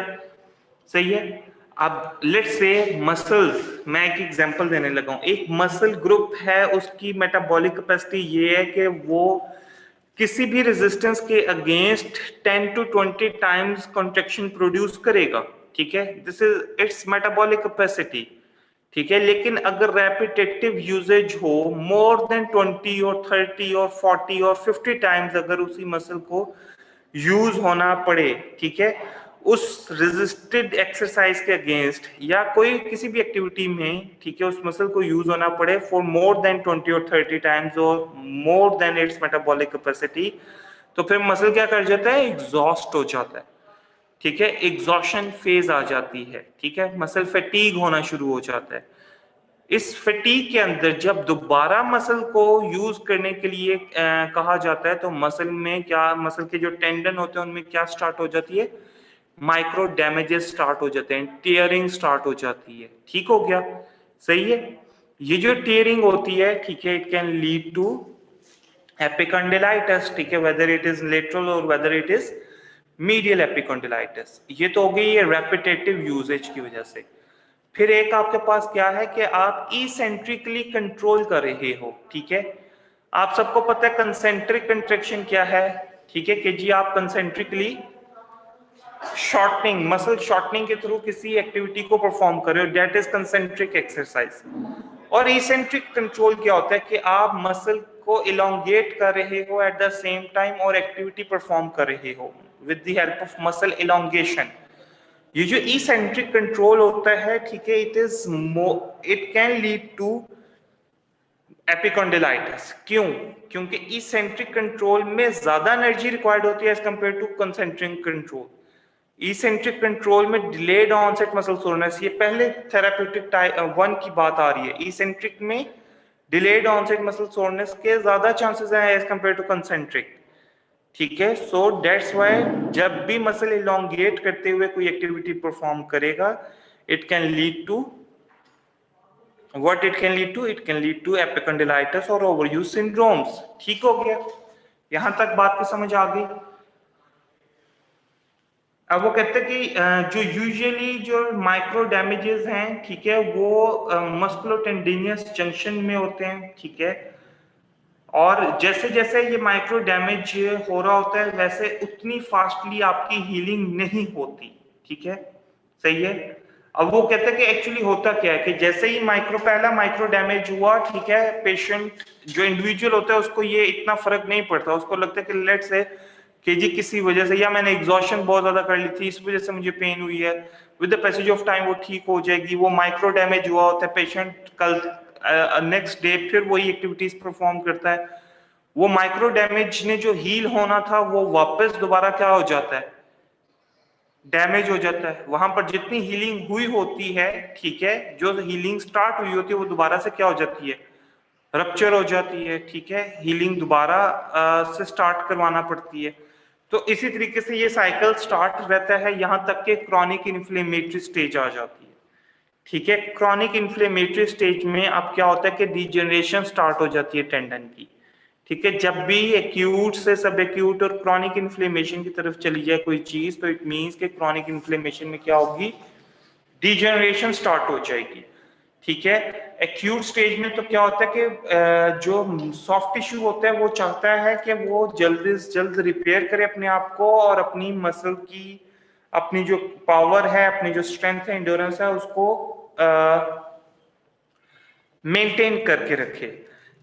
Speaker 1: सही है। अब लेट्स से मसल्स, मैं एक एग्जांपल देने लगा हूं, एक मसल ग्रुप है, उसकी मेटाबॉलिक कैपेसिटी ये है कि वो किसी भी रेजिस्टेंस के against 10 to 20 times contraction produce करेगा, ठीक है, this is it's metabolic capacity, ठीक है। लेकिन अगर रेपिटेटिव यूजेज हो मोर देन 20 और 30 और 40 और 50 टाइम्स अगर उसी मसल को यूज होना पड़े, ठीक है, उस रेजिस्टेड एक्सरसाइज के अगेंस्ट या कोई किसी भी एक्टिविटी में, ठीक है, उस मसल को यूज होना पड़े फॉर मोर देन 20 और 30 टाइम्स और more than it's metabolic capacity, तो फिर मसल क्या कर जाता है, एग्जॉस्ट हो जाता है, ठीक है, एग्जॉशन फेज आ जाती है, ठीक है, मसल फैटीग होना शुरू हो जाता है। इस फैटीग के अंदर जब दोबारा मसल को यूज करने के लिए कहा जाता है, तो मसल में क्या, मसल के जो टेंडन होते हैं उनमें क्या स्टार्ट हो जाती है, माइक्रो डैमेजेस स्टार्ट हो जाते हैं, टीयरिंग स्टार्ट हो जाती है, ठीक हो गया, सही है। ये जो टीयरिंग होती है, ठीक है, it can lead to epicondylitis, ठीक है, वेदर इट इज लेटरल और whether it is medial epicondylitis. ये तो हो गई ये रेपिटेटिव यूजेज की वजह से। फिर एक आपके पास क्या है कि आप इसेंट्रिकली कंट्रोल कर रहे हो, ठीक है। आप सबको पता है कंसेंट्रिक कंट्रैक्शन क्या है, ठीक है, कि जी आप कंसेंट्रिकली शॉर्टनिंग, मसल शॉर्टनिंग के थ्रू किसी एक्टिविटी को परफॉर्म कर रहे हो, दैट इज कंसेंट्रिक एक्सरसाइज। और इसेंट्रिक कंट्रोल क्या होता है कि आप मसल को इलोंगेट कर रहे हो एट द सेम टाइम और एक्टिविटी परफॉर्म कर रहे हो with the help of muscle elongation. ये जो इसेंट्रिक कंट्रोल होता है, ठीक है, it can lead to epicondylitis. क्यों? क्योंकि इसेंट्रिक कंट्रोल में ज्यादा एनर्जी रिक्वायर्ड होती है as compare to concentric control. Eccentric control में डिलेड ऑनसेट मसल सोरनेस, ये पहले थेराप्यूटिक टाइप 1 की बात आ रही है। इसेंट्रिक में डिलेड ऑनसेट मसल सोरनेस के ज्यादा चांसेस हैं एज कंपेयर टू कंसेंट्रिक, ठीक है। सो दैट्स व्हाई जब भी मसल इलोंगेट करते हुए कोई एक्टिविटी परफॉर्म करेगा, it can lead to what it can lead to, it can lead to epicondylitis और overuse syndromes, ठीक हो गया, यहां तक बात की समझ आ गई। अब वो कहते हैं कि जो यूजुअली जो माइक्रो डैमेजेस हैं, ठीक है, वो मस्कुलोटेंडिनियस जंक्शन में होते हैं, ठीक है, और जैसे जैसे ये माइक्रो डैमेज हो रहा होता है वैसे उतनी फास्टली आपकी हीलिंग नहीं होती, ठीक है, सही है। अब वो कहते हैं कि एक्चुअली होता क्या है कि जैसे ही पहला माइक्रो डैमेज हुआ, ठीक है, पेशेंट जो इंडिविजुअल होता है उसको ये इतना फर्क नहीं पड़ता, उसको लगता है कि लेट से कि जी किसी वजह से या मैंने एग्जॉशन बहुत ज्यादा कर ली थी इस वजह से मुझे पेन हुई है, with the passage of time वो ठीक हो जाएगी। वो माइक्रो डैमेज हुआ होता है, पेशेंट कल नेक्स्ट डे फिर वही एक्टिविटीज परफॉर्म करता है, वो माइक्रो डैमेज ने जो हील होना था वो वापस दोबारा क्या हो जाता है, डैमेज हो जाता है। वहां पर जितनी हीलिंग हुई होती है, ठीक है, जो हीलिंग स्टार्ट हुई होती है वो दोबारा से क्या हो जाती है, रप्चर हो जाती है, ठीक है, हीलिंग दोबारा से स्टार्ट करवाना पड़ती है। तो इसी तरीके से ये साइकिल स्टार्ट रहता है यहां तक कि क्रॉनिक इन्फ्लेमेटरी स्टेज आ जाती है, ठीक है। क्रॉनिक इन्फ्लेमेटरी स्टेज में अब क्या होता है कि डिजेनरेशन स्टार्ट हो जाती है टेंडन की, ठीक है। जब भी एक्यूट से सब एक्यूट और क्रॉनिक इन्फ्लेमेशन की तरफ चली जाए कोई चीज, तो इट मींस कि क्रॉनिक इन्फ्लेमेशन में क्या होगी, डिजेनरेशन स्टार्ट हो जाएगी, ठीक है। एक्यूट स्टेज में तो क्या होता है कि जो सॉफ्ट टिश्यू होता है वो चाहता है कि वो जल्द से जल्द रिपेयर करे अपने आप को और अपनी मसल की अपनी जो पावर है, अपनी जो स्ट्रेंथ है, इंड्योरेंस है, उसको मेंटेन करके रखे।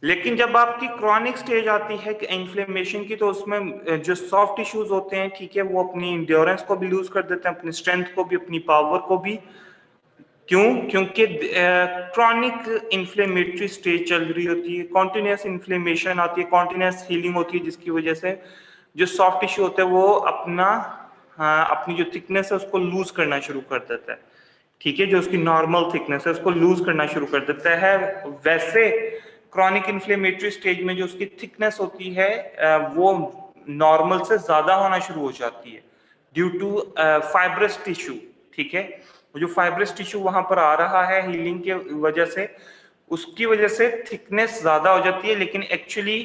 Speaker 1: लेकिन जब आपकी क्रॉनिक स्टेज आती है कि इन्फ्लेमेशन की, तो उसमें जो सॉफ्ट टिश्यूज होते हैं, ठीक है, वो अपनी इंड्योरेंस को भी लूज कर देते हैं, अपनी स्ट्रेंथ को भी, अपनी पावर को भी। क्यों? क्योंकि क्रॉनिक इन्फ्लेमेटरी स्टेज चल रही होती है, कॉन्टिन्यूस इन्फ्लेमेशन आती है, कॉन्टिन्यूस हीलिंग होती है, जिसकी वजह से जो सॉफ्ट टिश्यू होता है वो अपनी जो थिकनेस है उसको लूज करना शुरू कर देता है, ठीक है, जो उसकी नॉर्मल थिकनेस है उसको लूज करना शुरू कर देता है। वैसे क्रॉनिक इन्फ्लेमेटरी स्टेज में जो उसकी थिकनेस होती है वो नॉर्मल से ज्यादा होना शुरू हो जाती है ड्यू टू फाइब्रस टिश्यू, ठीक है। जो फाइब्रस टिश्यू वहां पर आ रहा है हीलिंग के वजह से, उसकी वजह से थिकनेस ज्यादा हो जाती है, लेकिन एक्चुअली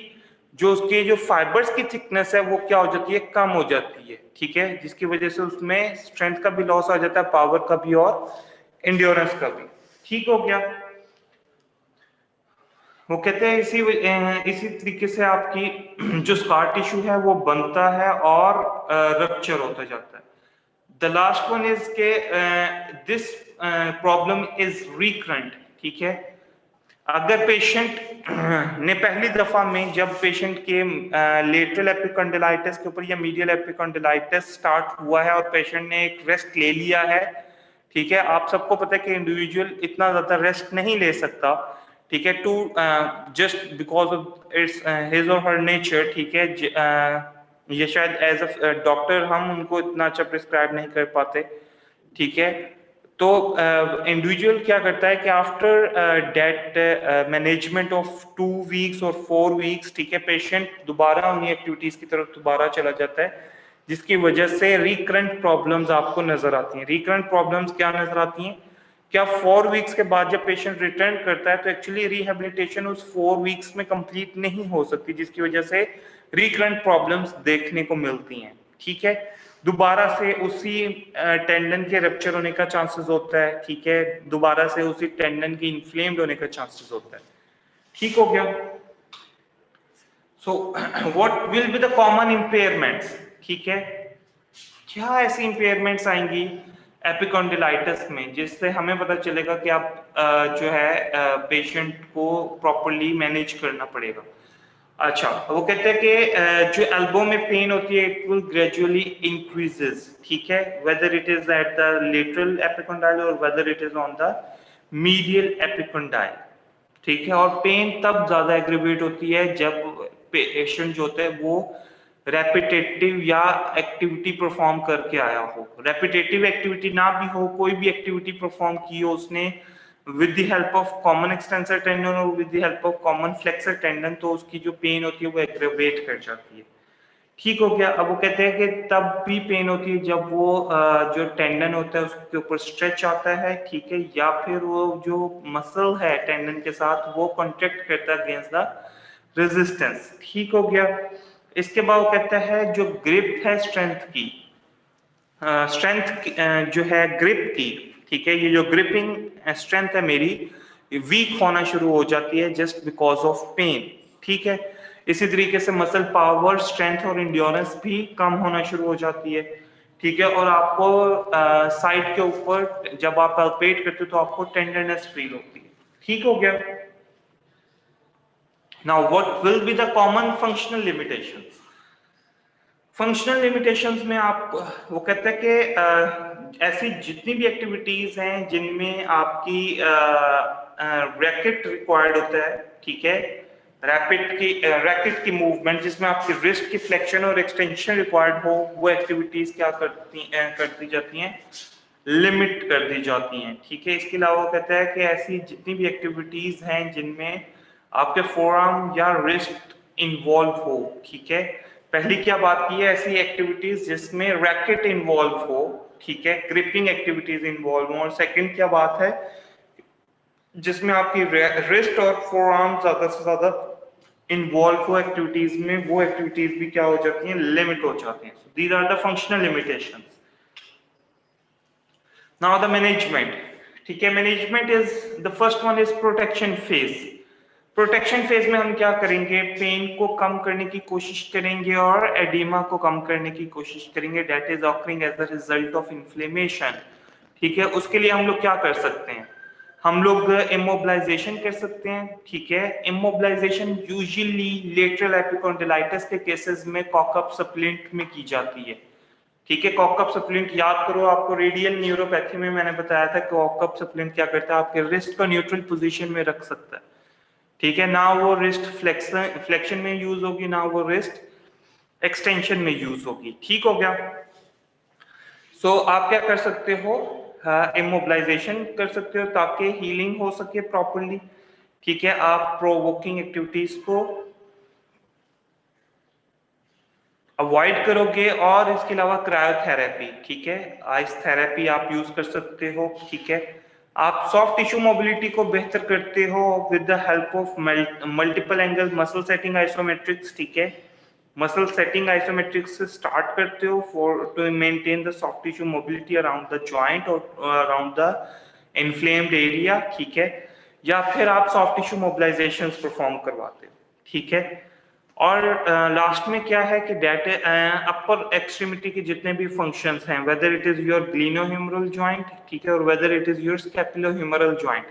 Speaker 1: जो उसके जो फाइबर्स की थिकनेस है वो क्या हो जाती है, कम हो जाती है, ठीक है, जिसकी वजह से उसमें स्ट्रेंथ का भी लॉस आ जाता है, पावर का भी और इंड्योरेंस का भी। ठीक हो गया? वो कहते हैं इसी तरीके से आपकी जो स्कार टिश्यू है वो बनता है और रप्चर होता जाता है। द लास्ट वन इज के दिस प्रॉब्लम इज रिकरेंट, ठीक है। अगर पेशेंट ने पहली दफा में जब पेशेंट के लेटरल एपिकॉन्डिलाइटिस के ऊपर या मीडियल एपिकॉन्डिलाइटिस स्टार्ट हुआ है और पेशेंट ने एक रेस्ट ले लिया है, ठीक है, आप सबको पता है कि इंडिविजुअल इतना ज्यादा रेस्ट नहीं ले सकता, ठीक है, to just because of its his और हर नेचर, ठीक है। ये शायद एज अ डॉक्टर हम उनको इतना अच्छा प्रिस्क्राइब नहीं कर पाते, ठीक है। तो इंडिविजुअल क्या करता है कि after debt management of 2 weeks और 4 वीक्स, ठीक है, पेशेंट दोबारा उन्हीं एक्टिविटीज की तरफ दोबारा चला जाता है, जिसकी वजह से रिकरेंट प्रॉब्लम्स आपको नजर आती हैं। रिकरेंट प्रॉब्लम्स क्या नजर आती हैं? क्या 4 वीक्स के बाद जब पेशेंट रिटर्न करता है तो एक्चुअली रिहेबिलिटेशन उस 4 वीक्स में कंप्लीट नहीं हो सकती, जिसकी वजह से रिकरेंट प्रॉब्लम्स देखने को मिलती हैं, ठीक है। दोबारा से उसी टेंडन के रप्चर होने का चांसेस होता है, ठीक है, दोबारा से उसी टेंडन के इन्फ्लेम्ड होने का चांसेस होता है। ठीक हो गया? So what will be the common impairments, ठीक है, क्या ऐसी इम्पेयरमेंट्स आएंगी एपिकॉन्डिलाइटिस में जिससे हमें पता चलेगा कि आप जो है पेशेंट को प्रॉपर्ली मैनेज करना पड़ेगा। अच्छा, वो कहते हैं कि जो एल्बो में पेन होती है इट विल ग्रेजुअली इंक्रीजेस, ठीक है, whether it is at the lateral epicondyle और whether it is on the medial epicondyle, ठीक है। और पेन तब ज्यादा एग्रीवेट होती है जब पेशेंट जो होता है वो रेपिटेटिव या एक्टिविटी परफॉर्म करके आया हो। रेपिटेटिव एक्टिविटी ना भी हो, कोई भी एक्टिविटी परफॉर्म की हो उसने with the help of common extensor tendon और with the help of common flexor tendon, तो उसकी जो पेन होती है वो एग्रेवेट कर जाती है। ठीक हो गया? अब वो कहते हैं कि तब भी पेन होती है जब वो जो टेंडन होता है उसके ऊपर स्ट्रेच आता है, ठीक है, या फिर वो जो मसल है टेंडन के साथ वो कॉन्ट्रैक्ट करता है अगेंस्ट द रेजिस्टेंस। ठीक हो गया? इसके बाद वो कहता है जो ग्रिप है स्ट्रेंथ की, स्ट्रेंथ जो है ग्रिप की, ठीक है, ये जो ग्रिपिंग स्ट्रेंथ है मेरी वीक होना शुरू हो जाती है जस्ट बिकॉज ऑफ पेन, ठीक है। इसी तरीके से मसल पावर, स्ट्रेंथ और इंड्योरेंस भी कम होना शुरू हो जाती है, ठीक है। और आपको साइड के ऊपर जब आप पल्पेट करते हो तो आपको टेंडरनेस फील होती है। ठीक हो गया? Now what will be the common functional limitations? Functional limitations में आप वो कहते हैं कि ऐसी जितनी भी एक्टिविटीज हैं जिनमें आपकी रैकेट रिक्वायर्ड होता है, ठीक है, रैकेट की मूवमेंट जिसमें आपकी रिस्ट की फ्लेक्शन और एक्सटेंशन रिक्वायर्ड हो, वो एक्टिविटीज क्या कर दी जाती हैं, लिमिट कर दी जाती हैं, ठीक है। इसके अलावा कहता है कि ऐसी जितनी भी एक्टिविटीज हैं जिनमें आपके फोरआर्म या रिस्ट इन्वॉल्व हो, ठीक है। पहली क्या बात की है, ऐसी एक्टिविटीज जिसमें रैकेट इन्वॉल्व हो, ठीक है, ग्रिपिंग एक्टिविटीज इन्वॉल्व हो। और सेकंड क्या बात है, जिसमें आपकी रिस्ट और फोरआर्म ज्यादा से ज्यादा इन्वॉल्व हो एक्टिविटीज में, वो एक्टिविटीज भी क्या हो जाती हैं, लिमिट हो जाती हैं। These are the functional limitations. Now the management, ठीक है, management is the first one is protection phase. Protection phase में हम क्या करेंगे, पेन को कम करने की कोशिश करेंगे और एडिमा को कम करने की कोशिश करेंगे, that is occurring as the result of inflammation. ठीक है, उसके लिए हम लोग क्या कर सकते हैं, हम लोग इमोबिलाइजेशन कर सकते हैं। ठीक है, इमोबिलाइजेशन यूजुअली लेटरल एपिकॉन्डिलाइटिस के केसेस में कॉकअप सप्लिंट में की जाती है। ठीक है, कॉकअप सप्लिंट याद करो, आपको रेडियल न्यूरोपैथी में मैंने बताया था कि कॉकअप सप्लिंट क्या करता है, आपके रिस्ट को न्यूट्रल पोजीशन में रख सकता है। ठीक है, ना वो रिस्ट फ्लेक्शन में यूज होगी, ना वो रिस्ट एक्सटेंशन में यूज होगी। ठीक हो गया। सो आप क्या कर सकते हो, इमोबिलाइजेशन कर सकते हो ताकि हीलिंग हो सके प्रॉपरली। ठीक है, आप प्रोवोकिंग एक्टिविटीज को अवॉइड करोगे, और इसके अलावा क्रायोथेरेपी, ठीक है, आइस थेरेपी आप यूज कर सकते हो। ठीक है, आप सॉफ्ट टिश्यू मोबिलिटी को बेहतर करते हो with the help of multiple angle muscle setting isometrics. ठीक है, मसल सेटिंग आइसोमेट्रिक्स से स्टार्ट करते हो for to maintain the soft tissue mobility around the joint और अराउंड द इन्फ्लेम्ड एरिया। ठीक है, या फिर आप सॉफ्ट टिश्यू मोबिलाइजेशन परफॉर्म करवाते हो। ठीक है, और लास्ट में क्या है कि डेट अपर एक्सट्रीमिटी के जितने भी फंक्शंस हैं, whether it is your glenohumeral joint, ठीक है, और whether it is your scapulohumeral joint.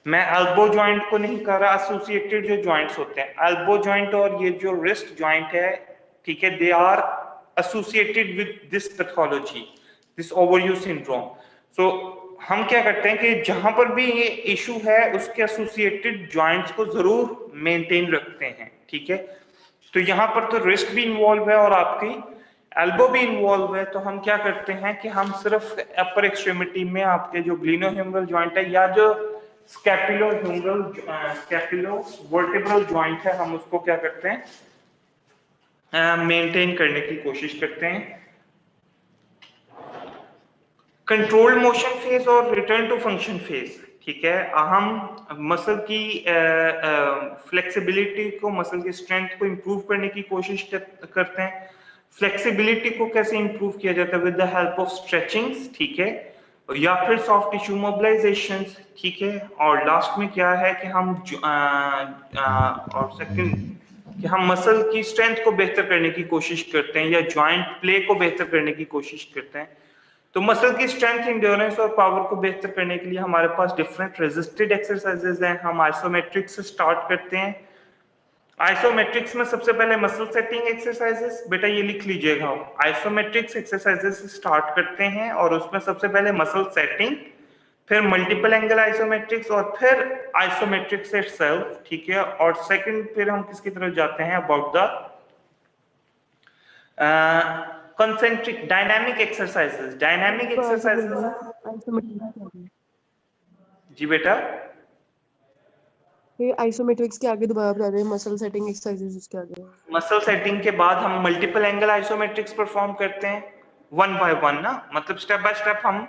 Speaker 1: मैं एल्बो जॉइंट को नहीं कर रहा, एसोसिएटेड जो जॉइंट्स होते हैं एल्बो जॉइंट और ये जो रिस्ट जॉइंट है, ठीक है, they are associated with this pathology, this overuse syndrome. So हम क्या करते हैं कि जहां पर भी ये इशू है उसके एसोसिएटेड जॉइंट्स को जरूर मेंटेन रखते हैं। ठीक है, तो यहाँ पर तो रिस्ट भी इन्वॉल्व है और आपकी एल्बो भी इन्वॉल्व है, तो हम क्या करते हैं कि हम सिर्फ अपर एक्सट्रीमिटी में आपके जो ग्लिनोह्यूमरल जॉइंट है या जो स्कैपुलोह्यूमरल स्कैपुलोवर्टेब्रल जॉइंट है, हम उसको क्या करते हैं, मेंटेन करने की कोशिश करते हैं। कंट्रोल्ड मोशन फेज और रिटर्न टू फंक्शन फेज। ठीक है, हम मसल की फ्लेक्सिबिलिटी को, मसल की स्ट्रेंथ को इंप्रूव करने की कोशिश करते हैं। फ्लेक्सिबिलिटी को कैसे इंप्रूव किया जाता है, with the help of stretchings. ठीक है, या फिर सॉफ्ट टिश्यू मोबिलाइजेशंस। ठीक है, और लास्ट में क्या है कि हम और सेकंड कि हम मसल की स्ट्रेंथ को बेहतर करने की कोशिश करते हैं या जॉइंट प्ले को बेहतर करने की कोशिश करते हैं। तो मसल की स्ट्रेंथ, इंड्योरेंस और पावर को बेहतर करने के लिए हमारे पास डिफरेंट रेजिस्टेड एक्सरसाइजेज हैं। हम आइसोमेट्रिक्स से स्टार्ट करते हैं। आइसोमेट्रिक्स में सबसे पहले मसल सेटिंग एक्सरसाइजेस, बेटा ये लिख लीजिएगा, आइसोमेट्रिक्स एक्सरसाइजेस से स्टार्ट करते हैं और उसमें सबसे पहले मसल सेटिंग, फिर मल्टीपल एंगल आइसोमेट्रिक्स और फिर आइसोमेट्रिक्स इटसेल्फ। ठीक है, और सेकंड फिर हम किसकी तरफ जाते हैं, about the concentric dynamic exercises. Dynamic exercises, जी बेटा,
Speaker 2: ये आइसोमेट्रिक्स के आगे दोबारा बता दें, मसल सेटिंग एक्सरसाइजेस उसके आगे।
Speaker 1: मसल सेटिंग के बाद हम मल्टीपल एंगल आइसोमेट्रिक्स परफॉर्म करते हैं, वन बाय वन ना, मतलब स्टेप बाय स्टेप हम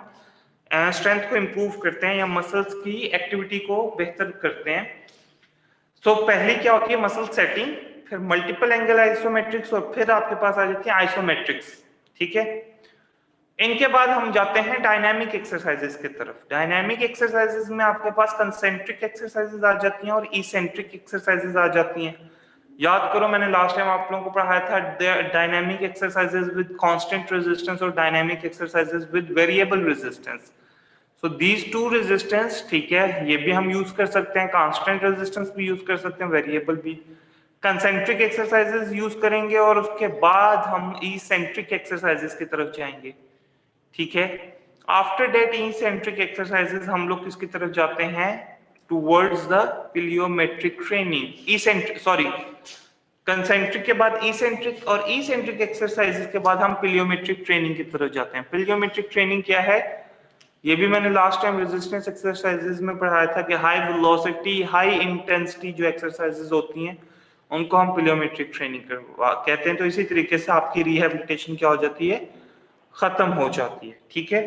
Speaker 1: स्ट्रेंथ को इंप्रूव करते हैं या मसल्स की एक्टिविटी को बेहतर करते हैं। तो पहले क्या होती है, मसल सेटिंग, फिर मल्टीपल एंगल आइसोमेट्रिक्स और फिर आपके पास आ जाती है आइसोमेट्रिक्स। ठीक है, इनके बाद हम जाते हैं डायनामिक एक्सरसाइजेस की तरफ। डायनामिक एक्सरसाइजेस में आपके पास कंसेंट्रिक एक्सरसाइजेस आ जाती हैं और इसेंट्रिक एक्सरसाइजेस आ जाती हैं। याद करो, मैंने लास्ट टाइम आप लोगों को पढ़ाया था dynamic exercises with constant resistance और dynamic exercises with variable resistance. So these two resistance, ठीक है, ये भी हम यूज कर सकते हैं, कांस्टेंट रेजिस्टेंस भी यूज कर सकते हैं, वेरिएबल भी। कंसेंट्रिक एक्सरसाइजेस यूज करेंगे और उसके बाद हम इसेंट्रिक एक्सरसाइजेस की तरफ जाएंगे। ठीक है, आफ्टर दैट इसेंट्रिक एक्सरसाइजेस हम लोग किसकी तरफ जाते हैं, टुवर्ड्स द प्लियोमेट्रिक ट्रेनिंग। कंसेंट्रिक के बाद इसेंट्रिक और इसेंट्रिक एक्सरसाइजेस के बाद हम प्लियोमेट्रिक ट्रेनिंग की तरफ जाते हैं। प्लियोमेट्रिक ट्रेनिंग क्या है, ये भी मैंने लास्ट टाइम रेजिस्टेंस एक्सरसाइजेस में पढ़ाया था कि हाई वेलोसिटी हाई इंटेंसिटी जो एक्सरसाइजेस होती हैं उनको हम प्लियोमेट्रिक ट्रेनिंग कहते हैं। तो इसी तरीके से आपकी रिहैबिलिटेशन क्या हो जाती है, खत्म हो जाती है। ठीक है,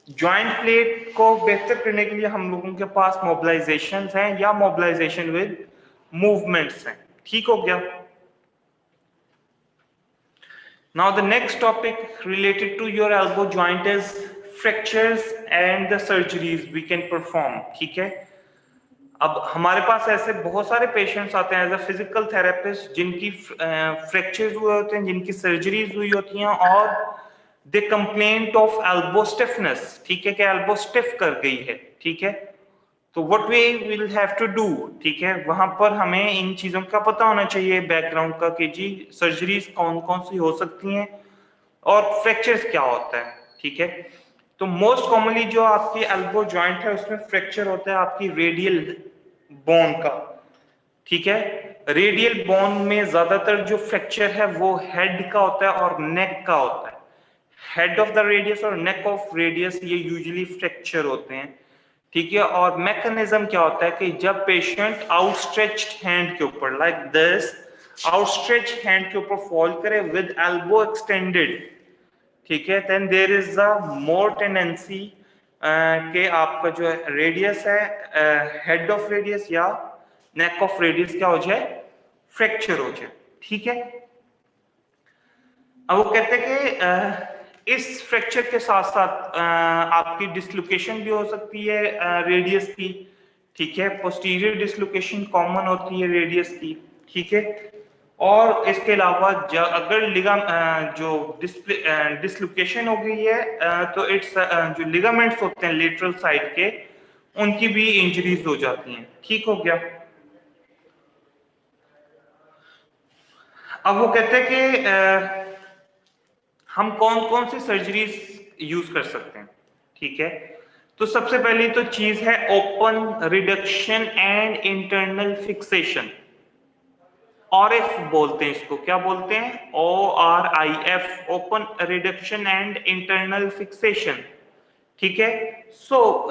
Speaker 1: जॉइंट प्लेट को बेहतर करने के लिए हम लोगों के पास मोबिलाइजेशन हैं या मोबिलाइजेशन विद मूवमेंट्स हैं। ठीक हो गया। Now the next topic related to your elbow joint is fractures and the surgeries we can perform. ठीक है, अब हमारे पास ऐसे बहुत सारे पेशेंट्स आते हैं एज अ फिजिकल थेरेपिस्ट जिनकी फ्रैक्चर्स हुए होते हैं, जिनकी सर्जरीज हुई होती हैं और दे कंप्लेंट ऑफ एल्बो स्टिफनेस, ठीक है, कि एल्बो स्टिफ कर गई है, ठीक है। तो what we will have to do, ठीक है, वहां पर हमें इन चीजों का पता होना चाहिए बैकग्राउंड का कि जी सर्जरीज कौन कौन सी हो सकती हैं और फ्रैक्चर्स क्या होता है, ठीक है। तो मोस्ट कॉमनली जो आपकी एल्बो जॉइंट है उसमें फ्रैक्चर होता है आपकी रेडियल बोन का, ठीक है। रेडियल बोन में ज्यादातर जो फ्रैक्चर है वो हेड का होता है और नेक का होता है। हेड ऑफ द रेडियस और नेक ऑफ रेडियस ये यूजुअली फ्रैक्चर होते हैं, ठीक है। और मैकेनिज्म क्या होता है कि जब पेशेंट आउटस्ट्रेच्ड हैंड के ऊपर लाइक दिस आउटस्ट्रेच्ड हैंड के ऊपर फॉल करे विद एल्बो एक्सटेंडेड, ठीक है, then there is a more tendency कि आपका जो रेडियस है हेड ऑफ रेडियस या नेक ऑफ रेडियस क्या हो जाए, फ्रैक्चर हो जाए, ठीक है। अब वो कहते हैं कि इस फ्रैक्चर के साथ साथ आपकी डिसलोकेशन भी हो सकती है रेडियस की, ठीक है। पोस्टीरियर डिसलोकेशन कॉमन होती है रेडियस की, ठीक है। और इसके अलावा अगर जो डिसलोकेशन हो गई है तो इट्स जो लिगामेंट्स होते हैं लेटरल साइड के उनकी भी इंजरीज हो जाती हैं, ठीक हो गया। अब वो कहते हैं कि हम कौन कौन सी सर्जरीज यूज कर सकते हैं, ठीक है। तो सबसे पहली तो चीज है open reduction and internal fixation, ORIF बोलते हैं इसको, क्या बोलते हैं, ORIF, open reduction and internal fixation, ठीक है। सो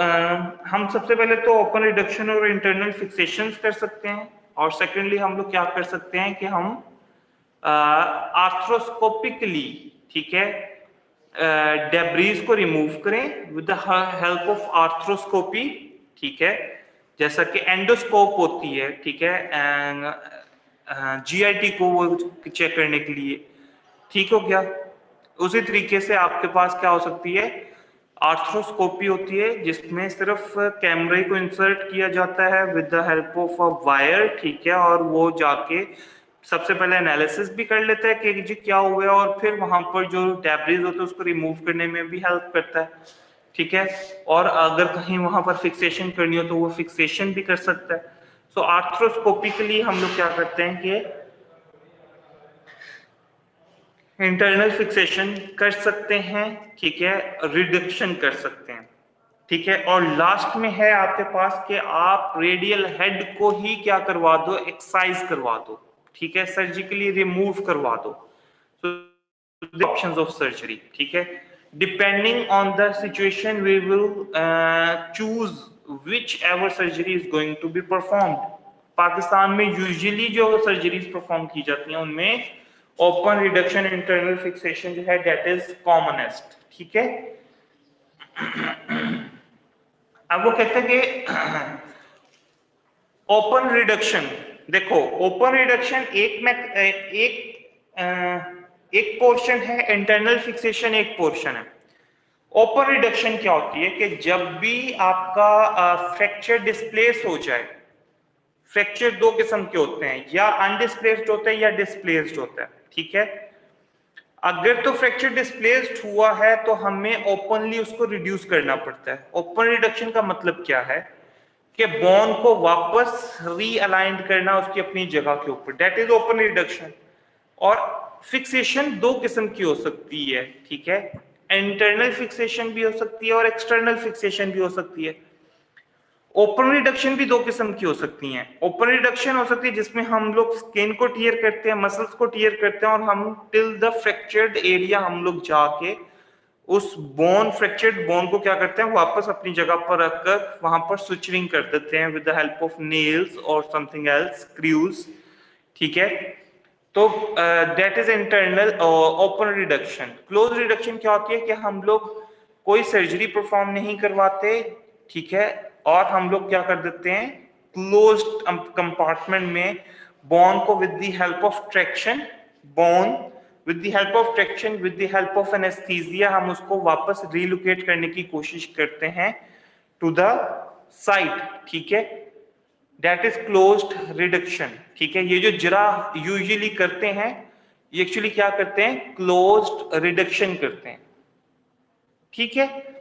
Speaker 1: हम सबसे पहले तो ओपन रिडक्शन और इंटरनल फिक्सेशन कर सकते हैं और सेकेंडली हम लोग क्या कर सकते हैं कि हम आर्थ्रोस्कोपिकली, ठीक है, डेब्रीज को रिमूव करें with the help of arthroscopy, ठीक है, जैसा कि एंडोस्कोप होती है, ठीक है, GIT को वो चेक करने के लिए, ठीक हो गया। उसी तरीके से आपके पास क्या हो सकती है, आर्थ्रोस्कोपी होती है जिसमें सिर्फ कैमरे को इंसर्ट किया जाता है with the help of a wire, ठीक है, और वो जाके सबसे पहले एनालिसिस भी कर लेता है कि जी क्या हुआ है और फिर वहां पर जो डेब्रीज होते हैं उसको रिमूव करने में भी हेल्प करता है, ठीक है। और अगर कहीं वहां पर फिक्सेशन करनी हो तो वो फिक्सेशन भी कर सकता है। सो आर्थ्रोस्कोपिकली हम लोग क्या करते हैं कि इंटरनल फिक्सेशन कर सकते हैं, ठीक है, रिडक्शन कर सकते हैं, ठीक है। और लास्ट में है आपके पास कि आप रेडियल हेड को ही क्या करवा दो, एक्सरसाइज करवा दो, ठीक है, सर्जिकली रिमूव करवा दो। तो ऑप्शंस ऑफ सर्जरी, ठीक है, depending on the situation we will choose whichever surgery is going to be performed. Pakistan में यूजुअली जो सर्जरीज परफॉर्म की जाती हैं उनमें ओपन रिडक्शन इंटरनल फिक्सेशन जो है दैट इज कॉमनेस्ट, ठीक है। अब वो कहते हैं कि ओपन रिडक्शन, देखो ओपन रिडक्शन एक पोर्शन है, इंटरनल फिक्सेशन एक पोर्शन है। ओपन रिडक्शन क्या होती है कि जब भी आपका फ्रैक्चर डिस्प्लेस हो जाए, फ्रैक्चर दो किस्म के होते हैं, या अनडिस्प्लेस्ड होता है या डिस्प्लेस्ड होता है, ठीक है। अगर तो फ्रैक्चर डिस्प्लेस्ड हुआ है तो हमें ओपनली उसको रिड्यूस करना पड़ता है। ओपन रिडक्शन का मतलब क्या है कि बोन को वापस रीअलाइन करना उसकी अपनी जगह के ऊपर, दैट इज ओपन रिडक्शन। और फिक्सेशन दो किस्म की हो सकती है, ठीक है, इंटरनल फिक्सेशन भी हो सकती है और एक्सटर्नल फिक्सेशन भी हो सकती है। ओपन रिडक्शन भी दो किस्म की हो सकती हैं। ओपन रिडक्शन हो सकती है जिसमें हम लोग स्किन को टियर करते हैं, मसल्स को टियर करते हैं और हम टिल द फ्रैक्चर्ड एरिया हम लोग जाके उस फ्रैक्चर्ड बोन को क्या करते हैं, वापस अपनी जगह पर रखकर वहां पर सुचरिंग कर देते हैं with the help of nails और समथिंग एल्स, स्क्रूज, ठीक है। तो that is internal open reduction. Close reduction क्या होती है कि हम लोग कोई सर्जरी परफॉर्म नहीं करवाते, ठीक है, और हम लोग क्या कर देते हैं, क्लोज्ड कंपार्टमेंट में बोन को with the help of traction, with the help of traction, with the help of anaesthesia हम उसको वापस रिलोकेट करने की कोशिश करते हैं टू द साइट, ठीक है। दैट इज क्लोज्ड रिडक्शन, ठीक है। ये जो जरा यूजुअली करते हैं, ये एक्चुअली क्या करते हैं, क्लोज्ड रिडक्शन करते हैं, ठीक है।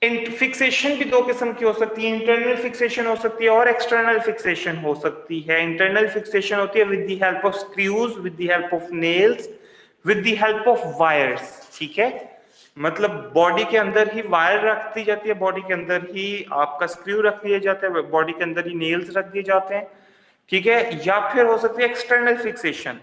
Speaker 1: फिक्सेशन भी दो किस्म की हो सकती है, इंटरनल फिक्सेशन हो सकती है और एक्सटर्नल फिक्सेशन हो सकती है। इंटरनल फिक्सेशन होती है with the help of screws, with the help of nails, with the help of wires, ठीक है। मतलब बॉडी के अंदर ही वायर रख दी जाती है, बॉडी के अंदर ही आपका स्क्रू रख दिया जाता है, बॉडी के अंदर ही नेल्स रख दिए जाते हैं, ठीक है। या फिर हो सकती है एक्सटर्नल फिक्सेशन।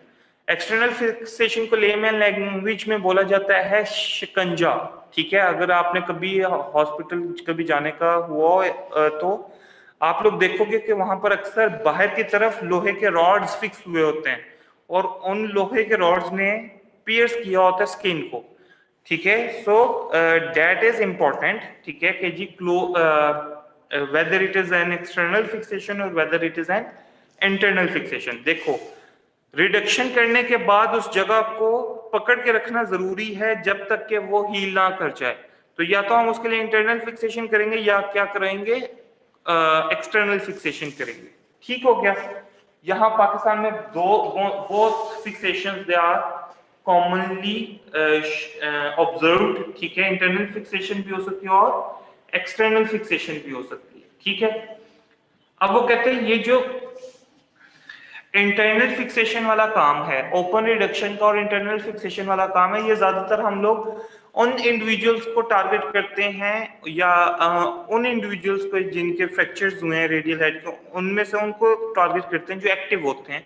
Speaker 1: एक्सटर्नल फिक्सेशन को लेमैन लैंग्वेज में बोला जाता है शिकंजा, ठीक है। अगर आपने कभी हॉस्पिटल कभी जाने का हुआ तो आप लोग देखोगे कि वहां पर अक्सर बाहर की तरफ लोहे के रॉड्स फिक्स हुए होते हैं और उन लोहे के रॉड्स ने पियर्स किया होता है स्किन को, ठीक है। सो दैट इज इंपॉर्टेंट, ठीक है, कि जी whether it is an external fixation or whether it is an internal fixation। देखो, रिडक्शन करने के बाद उस जगह को पकड़ के रखना जरूरी है जब तक कि वो हील ना कर जाए। तो या तो हम उसके लिए इंटरनल फिक्सेशन करेंगे या क्या करेंगे, एक्सटर्नल फिक्सेशन करेंगे, ठीक हो गया। यहाँ पाकिस्तान में both fixations they are commonly observed, ठीक है। इंटरनल फिक्सेशन भी हो सकती है और एक्सटर्नल फिक्सेशन भी हो सकती है, ठीक है। अब वो कहते हैं ये जो इंटरनल फिक्सेशन वाला काम है, ओपन रिडक्शन का और इंटरनल फिक्सेशन वाला काम है, ये ज्यादातर हम लोग उन इंडिविजुअल्स को टारगेट करते हैं या उन इंडिविजुअल्स को जिनके फ्रैक्चर्स हुए हैं रेडियल हेड के, उनमें से उनको टारगेट करते हैं जो एक्टिव होते हैं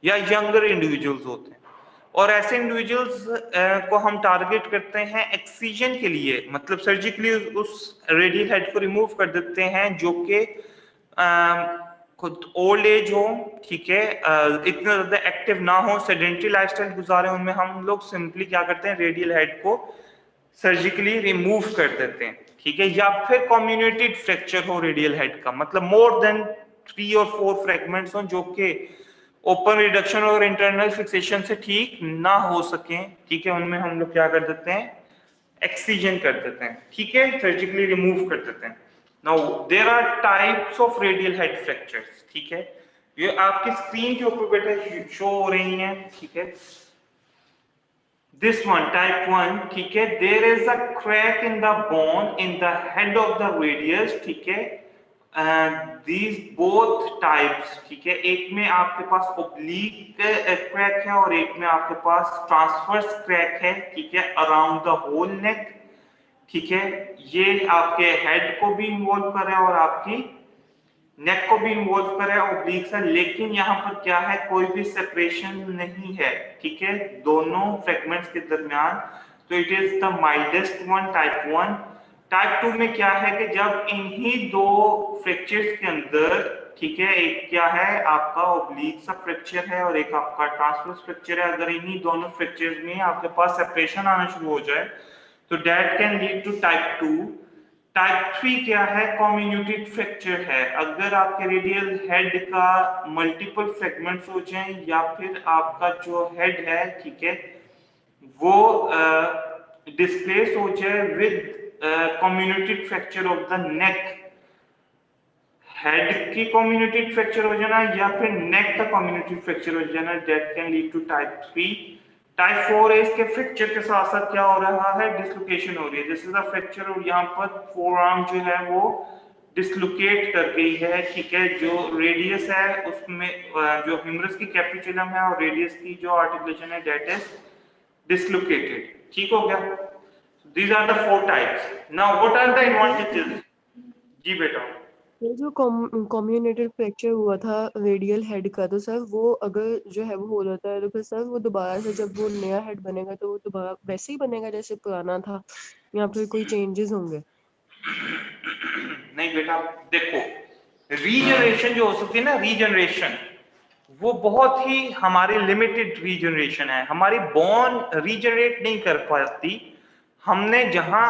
Speaker 1: या यंगर इंडिविजुअल्स होते हैं। और ऐसे इंडिविजुअल्स को हम टारगेट करते हैं एक्सीजन के लिए, मतलब सर्जिकली उस रेडियल हेड को रिमूव कर देते हैं जो कि खुद ओल्ड एज हो, ठीक है, इतना ज्यादा एक्टिव ना हो, सेडेंटरी लाइफस्टाइल गुजारे, उनमें हम लोग सिंपली क्या करते हैं, रेडियल हेड को सर्जिकली रिमूव कर देते हैं, ठीक है। या फिर कम्युनिकेटेड फ्रैक्चर हो रेडियल हेड का, मतलब मोर देन 3 और 4 फ्रैगमेंट्स हो जो कि ओपन रिडक्शन और इंटरनल फिक्सेशन से ठीक ना हो सके, ठीक है, उनमें हम लोग क्या कर देते हैं, एक्सीजन कर देते हैं, ठीक है, सर्जिकली रिमूव कर देते हैं। Now there are types of radial head fractures, ठीक है। ये आपकी स्क्रीन के ऊपर बेटा शो हो रही हैं, ठीक है। दिस वन टाइप 1, ठीक है, there is a crack in the bone in the head of the radius, ठीक है। these both types, ठीक है, एक में आपके पास ओब्लीक क्रैक है और एक में आपके पास ट्रांसवर्स क्रैक है, ठीक है, अराउंड द होल नेक, ठीक है। ये आपके हेड को भी इन्वॉल्व कर रहा है और आपकी नेक को भी इन्वॉल्व कर रहा है ओब्लीक से, लेकिन यहाँ पर क्या है, कोई भी सेपरेशन नहीं है, ठीक है, दोनों फ्रैगमेंट्स के दरमियान। तो it is the mildest one, type 1। Type 2 में क्या है कि जब इन्हीं दो फ्रैक्चर्स के अंदर, ठीक है, एक क्या है आपका ओब्लीक सा फ्रैक्चर है और एक आपका ट्रांसवर्स फ्रैक्चर है, अगर इन्हीं दोनों फ्रैक्चर्स में आपके पास सेपरेशन आना शुरू हो जाए तो that can lead to type 2। Type 3 क्या है, कम्युनिकेटेड फ्रैक्चर है, अगर आपके रेडियल हेड का मल्टीपल फ्रैगमेंट्स हो जाएं या फिर आपका जो हेड है, ठीक है, वो डिस्प्लेस हो जाए with communicated fracture of the neck, head की कम्युनिकेटेड फ्रैक्चर हो जाना या फिर नेक का कम्युनिकेटेड फ्रैक्चर हो जाना, that can lead to type 3। Type 4 है, इसके फ्रैक्चर के साथ साथ क्या हो रहा है, डिसलोकेशन हो रही है, दिस इज अ फ्रैक्चर, और यहाँ पर फोर आर्म जो है वो डिसलोकेट कर गई है, ठीक है। जो रेडियस है उसमें जो ह्यूमरस की कैपिचुलम है और रेडियस की जो आर्टिकुलेशन है दैट इज डिसलोकेटेड, ठीक हो गया। These are the 4 types. Now, what are the advantages? जी बेटा।
Speaker 2: ये जो कम्युनिकेटेड फ्रैक्चर हुआ था रेडियल हेड का, तो सर वो अगर जो है वो हो जाता है तो फिर सर वो दोबारा से जब वो नया हेड बनेगा तो वो दोबारा वैसे ही बनेगा जैसे पुराना था या फिर कोई चेंजेस होंगे?
Speaker 1: नहीं बेटा, देखो, रीजनरेशन जो हो सकती है ना, रीजनरेशन वो बहुत ही हमारी लिमिटेड रीजनरेशन है, हमारी बोन रीजनरेट नहीं कर पाती। हमने जहां,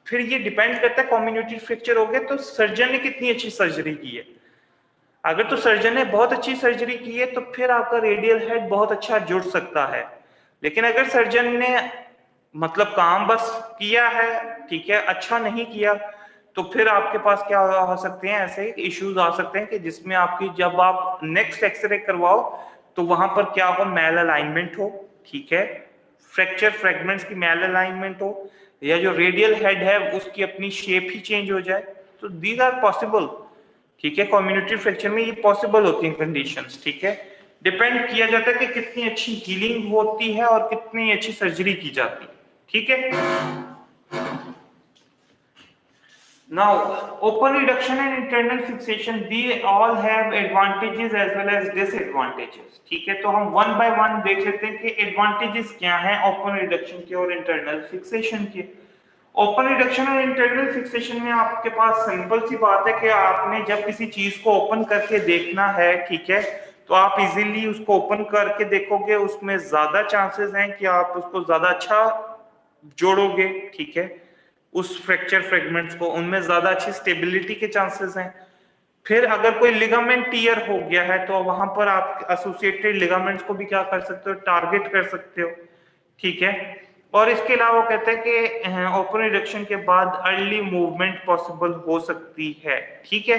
Speaker 1: फिर ये डिपेंड करता है कम्युनिकेटेड फ्रैक्चर हो गया तो सर्जन ने कितनी अच्छी सर्जरी की है। अगर तो सर्जन ने बहुत अच्छी सर्जरी की है तो फिर आपका रेडियल हेड बहुत अच्छा जुड़ सकता है, लेकिन अगर सर्जन ने मतलब काम बस किया है, ठीक है, अच्छा नहीं किया, तो फिर आपके पास क्या हो सकते हैं, ऐसे इश्यूज आ सकते हैं कि जिसमें आपकी जब आप नेक्स्ट एक्सरे करवाओ तो वहां पर क्या हो, मैल अलाइनमेंट हो, ठीक है, फ्रैक्चर फ्रेगमेंट्स की मैल अलाइनमेंट हो, या जो रेडियल हेड है उसकी अपनी शेप ही चेंज हो जाए। तो दीज आर पॉसिबल, ठीक है, कम्युनिटी फ्रैक्चर में ये पॉसिबल होती हैं कंडीशंस, ठीक है। डिपेंड किया जाता है कि कितनी अच्छी हीलिंग होती है और कितनी अच्छी सर्जरी की जाती है, ठीक है। Now, open reduction and internal fixation, they all have advantages as well as disadvantages, ठीक है। तो हम वन बाय वन देख लेते हैं कि एडवांटेजेस क्या हैं ओपन रिडक्शन के और इंटरनल फिक्सेशन के। ओपन रिडक्शन और इंटरनल फिक्सेशन में आपके पास सिंपल सी बात है कि आपने जब किसी चीज को ओपन करके देखना है, ठीक है, तो आप इजीली उसको ओपन करके देखोगे, उसमें ज्यादा चांसेस हैं कि आप उसको ज्यादा अच्छा जोड़ोगे, ठीक है, उस फ्रैक्चर फ्रेगमेंट्स को, उनमें ज्यादा अच्छी स्टेबिलिटी के चांसेस हैं। फिर अगर कोई लिगामेंट टीयर हो गया है तो वहां पर आप एसोसिएटेड लिगामेंट्स को भी क्या कर सकते हो, टारगेट कर सकते हो, ठीक है। और इसके अलावा वो कहते हैं कि ओपन रिडक्शन के बाद अर्ली मूवमेंट पॉसिबल हो सकती है, ठीक है।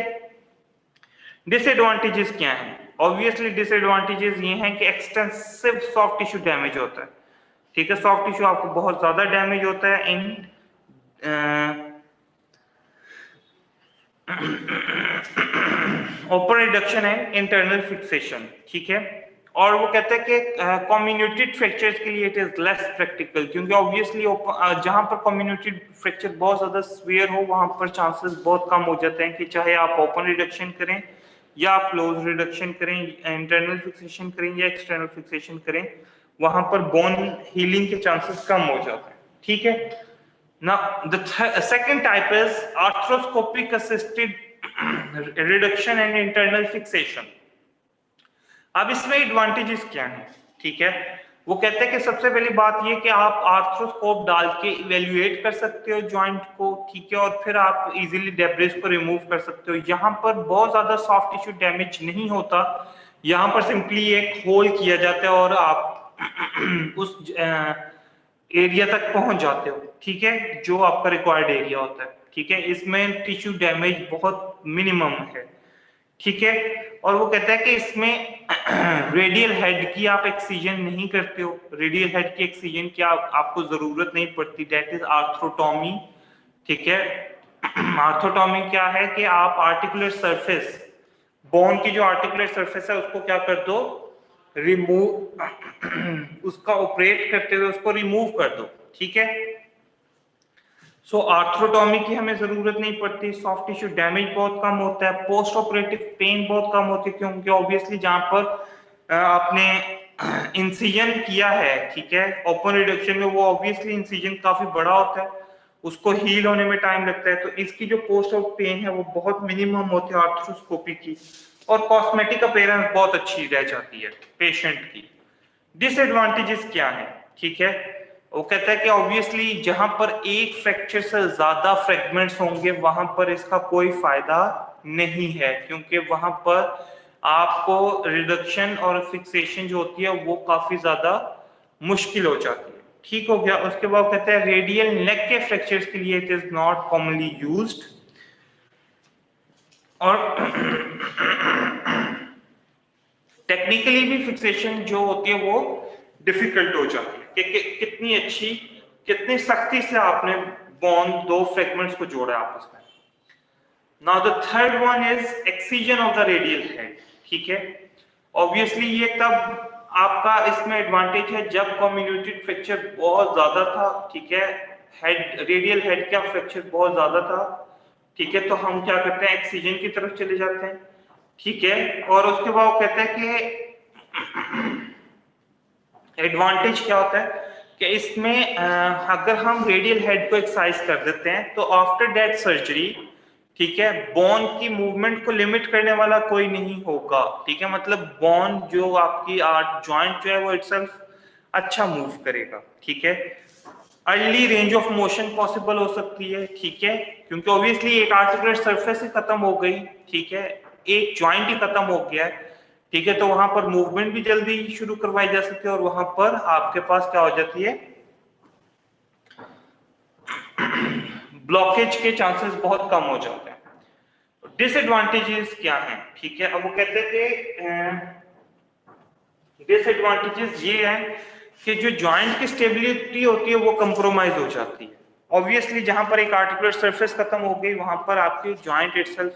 Speaker 1: डिसएडवांटेजेस क्या हैं? ऑब्वियसली डिसएडवांटेजेस ये हैं कि एक्सटेंसिव सॉफ्ट टिश्यू डैमेज होता है, ठीक है, सॉफ्ट टिश्यू आपको बहुत ज्यादा डैमेज होता है in open reduction and internal fixation, ठीक है। और वो कहते हैं कि कम्युनिटेड फ्रैक्चर्स के लिए इट इज लेस प्रैक्टिकल, क्योंकि ऑब्वियसली जहां पर कम्युनिटेड फ्रैक्चर बहुत ज्यादा स्वेयर हो वहां पर चांसेस बहुत कम हो जाते हैं कि चाहे आप ओपन रिडक्शन करें या आप क्लोज रिडक्शन करें, इंटरनल फिक्सेशन करें या एक्सटर्नल फिक्सेशन करें, वहां पर बोन हीलिंग के चांसेस कम हो जाते हैं, ठीक है। Now, the second type is arthroscopic assisted reduction and internal fixation. अब इसमें एडवांटेजेस क्या हैं, ठीक है। वो कहते हैं कि सबसे पहली बात ये कि आप आर्थ्रोस्कोप डाल के इवेल्युएट कर सकते हो जॉइंट को, ठीक है, और फिर आप इजीली डेब्रिस को रिमूव कर सकते हो। यहाँ पर बहुत ज्यादा सॉफ्ट टिश्यू डैमेज नहीं होता, यहाँ पर सिंपली एक होल किया जाता है और आप उस एरिया तक पहुंच जाते हो, ठीक है, जो आपका रिक्वायर्ड एरिया होता है, ठीक है। इसमें टिश्यू डैमेज बहुत मिनिमम है, ठीक है। और वो कहता है कि इसमें रेडियल हेड की आप एक्सीजन नहीं करते हो, रेडियल हेड की एक्सीजन की आपको जरूरत नहीं पड़ती, दैट इज आर्थ्रोटॉमी, ठीक है। आर्थ्रोटॉमी क्या है कि आप आर्टिकुलर सरफेस, बोन की जो आर्टिकुलर सरफेस है उसको क्या कर दो, रिमूव उसका ऑपरेट करते हुए उसको रिमूव कर दो, ठीक है। सो आर्थ्रोटॉमी की हमें जरूरत नहीं पड़ती, सॉफ्ट टिश्यू डैमेज बहुत कम होता है, पोस्ट ऑपरेटिव पेन बहुत कम होती है, क्योंकि ऑब्वियसली जहां पर आपने इंसिजन किया है, ठीक है, ओपन रिडक्शन में वो ऑब्वियसली इंसिजन काफी बड़ा होता है, उसको हील होने में टाइम लगता है, तो इसकी जो पोस्ट ऑफ पेन है वो बहुत मिनिमम होती है आर्थ्रोस्कोपी की, और कॉस्मेटिक अपीयरेंस बहुत अच्छी रह जाती है पेशेंट की। डिसएडवांटेजेस क्या है, ठीक है। वो कहता है कि ऑब्वियसली जहां पर एक फ्रैक्चर से ज्यादा फ्रैगमेंट्स होंगे वहां पर इसका कोई फायदा नहीं है, क्योंकि वहां पर आपको रिडक्शन और फिक्सेशन जो होती है वो काफी ज्यादा मुश्किल हो जाती है, ठीक हो गया। उसके बाद कहते हैं रेडियल नेक के फ्रैक्चर्स के लिए it is not commonly used, और टेक्निकली भी फिक्सेशन जो होती है वो डिफिकल्ट हो जाती है कि कितनी अच्छी, कितनी सख्ती से आपने बोन दो फ्रेगमेंट्स को जोड़ा आपस में। Now the third one is excision of the radial head, ठीक है। ऑब्वियसली ये तब आपका इसमें एडवांटेज है जब कम्युनिटेड फ्रैक्चर बहुत ज्यादा था, ठीक है, हेड रेडियल हेड का फ्रैक्चर बहुत ज्यादा था, ठीक है, तो हम क्या करते हैं, एक्सीजन की तरफ चले जाते हैं, ठीक है। और उसके बाद कहते हैं कि एडवांटेज क्या होता है कि इसमें अगर हम रेडियल हेड को एक्सरसाइज कर देते हैं तो आफ्टर दैट सर्जरी, ठीक है, बोन की मूवमेंट को लिमिट करने वाला कोई नहीं होगा, ठीक है, मतलब बोन जो आपकी जॉइंट जो है वो इटसेल्फ अच्छा मूव करेगा, ठीक है। Early range of motion possible हो सकती है, ठीक है, क्योंकि ऑब्वियसली एक आर्टिकुलर सरफेस ही खत्म हो गई, ठीक है, एक जॉइंट ही खत्म हो गया है, ठीक है, तो वहां पर मूवमेंट भी जल्दी शुरू करवाई जा सकती है और वहां पर आपके पास क्या हो जाती है, ब्लॉकेज के चांसेस बहुत कम हो जाते हैं। डिसएडवांटेजेस क्या हैं? ठीक है, अब वो कहते हैं कि डिसएडवांटेजेस ये है कि जो जॉइंट की स्टेबिलिटी होती है वो कंप्रोमाइज हो जाती है। ऑब्वियसली जहां पर एक आर्टिकुलर सरफेस खत्म हो गई वहां पर आपकी जॉइंट इटसेल्फ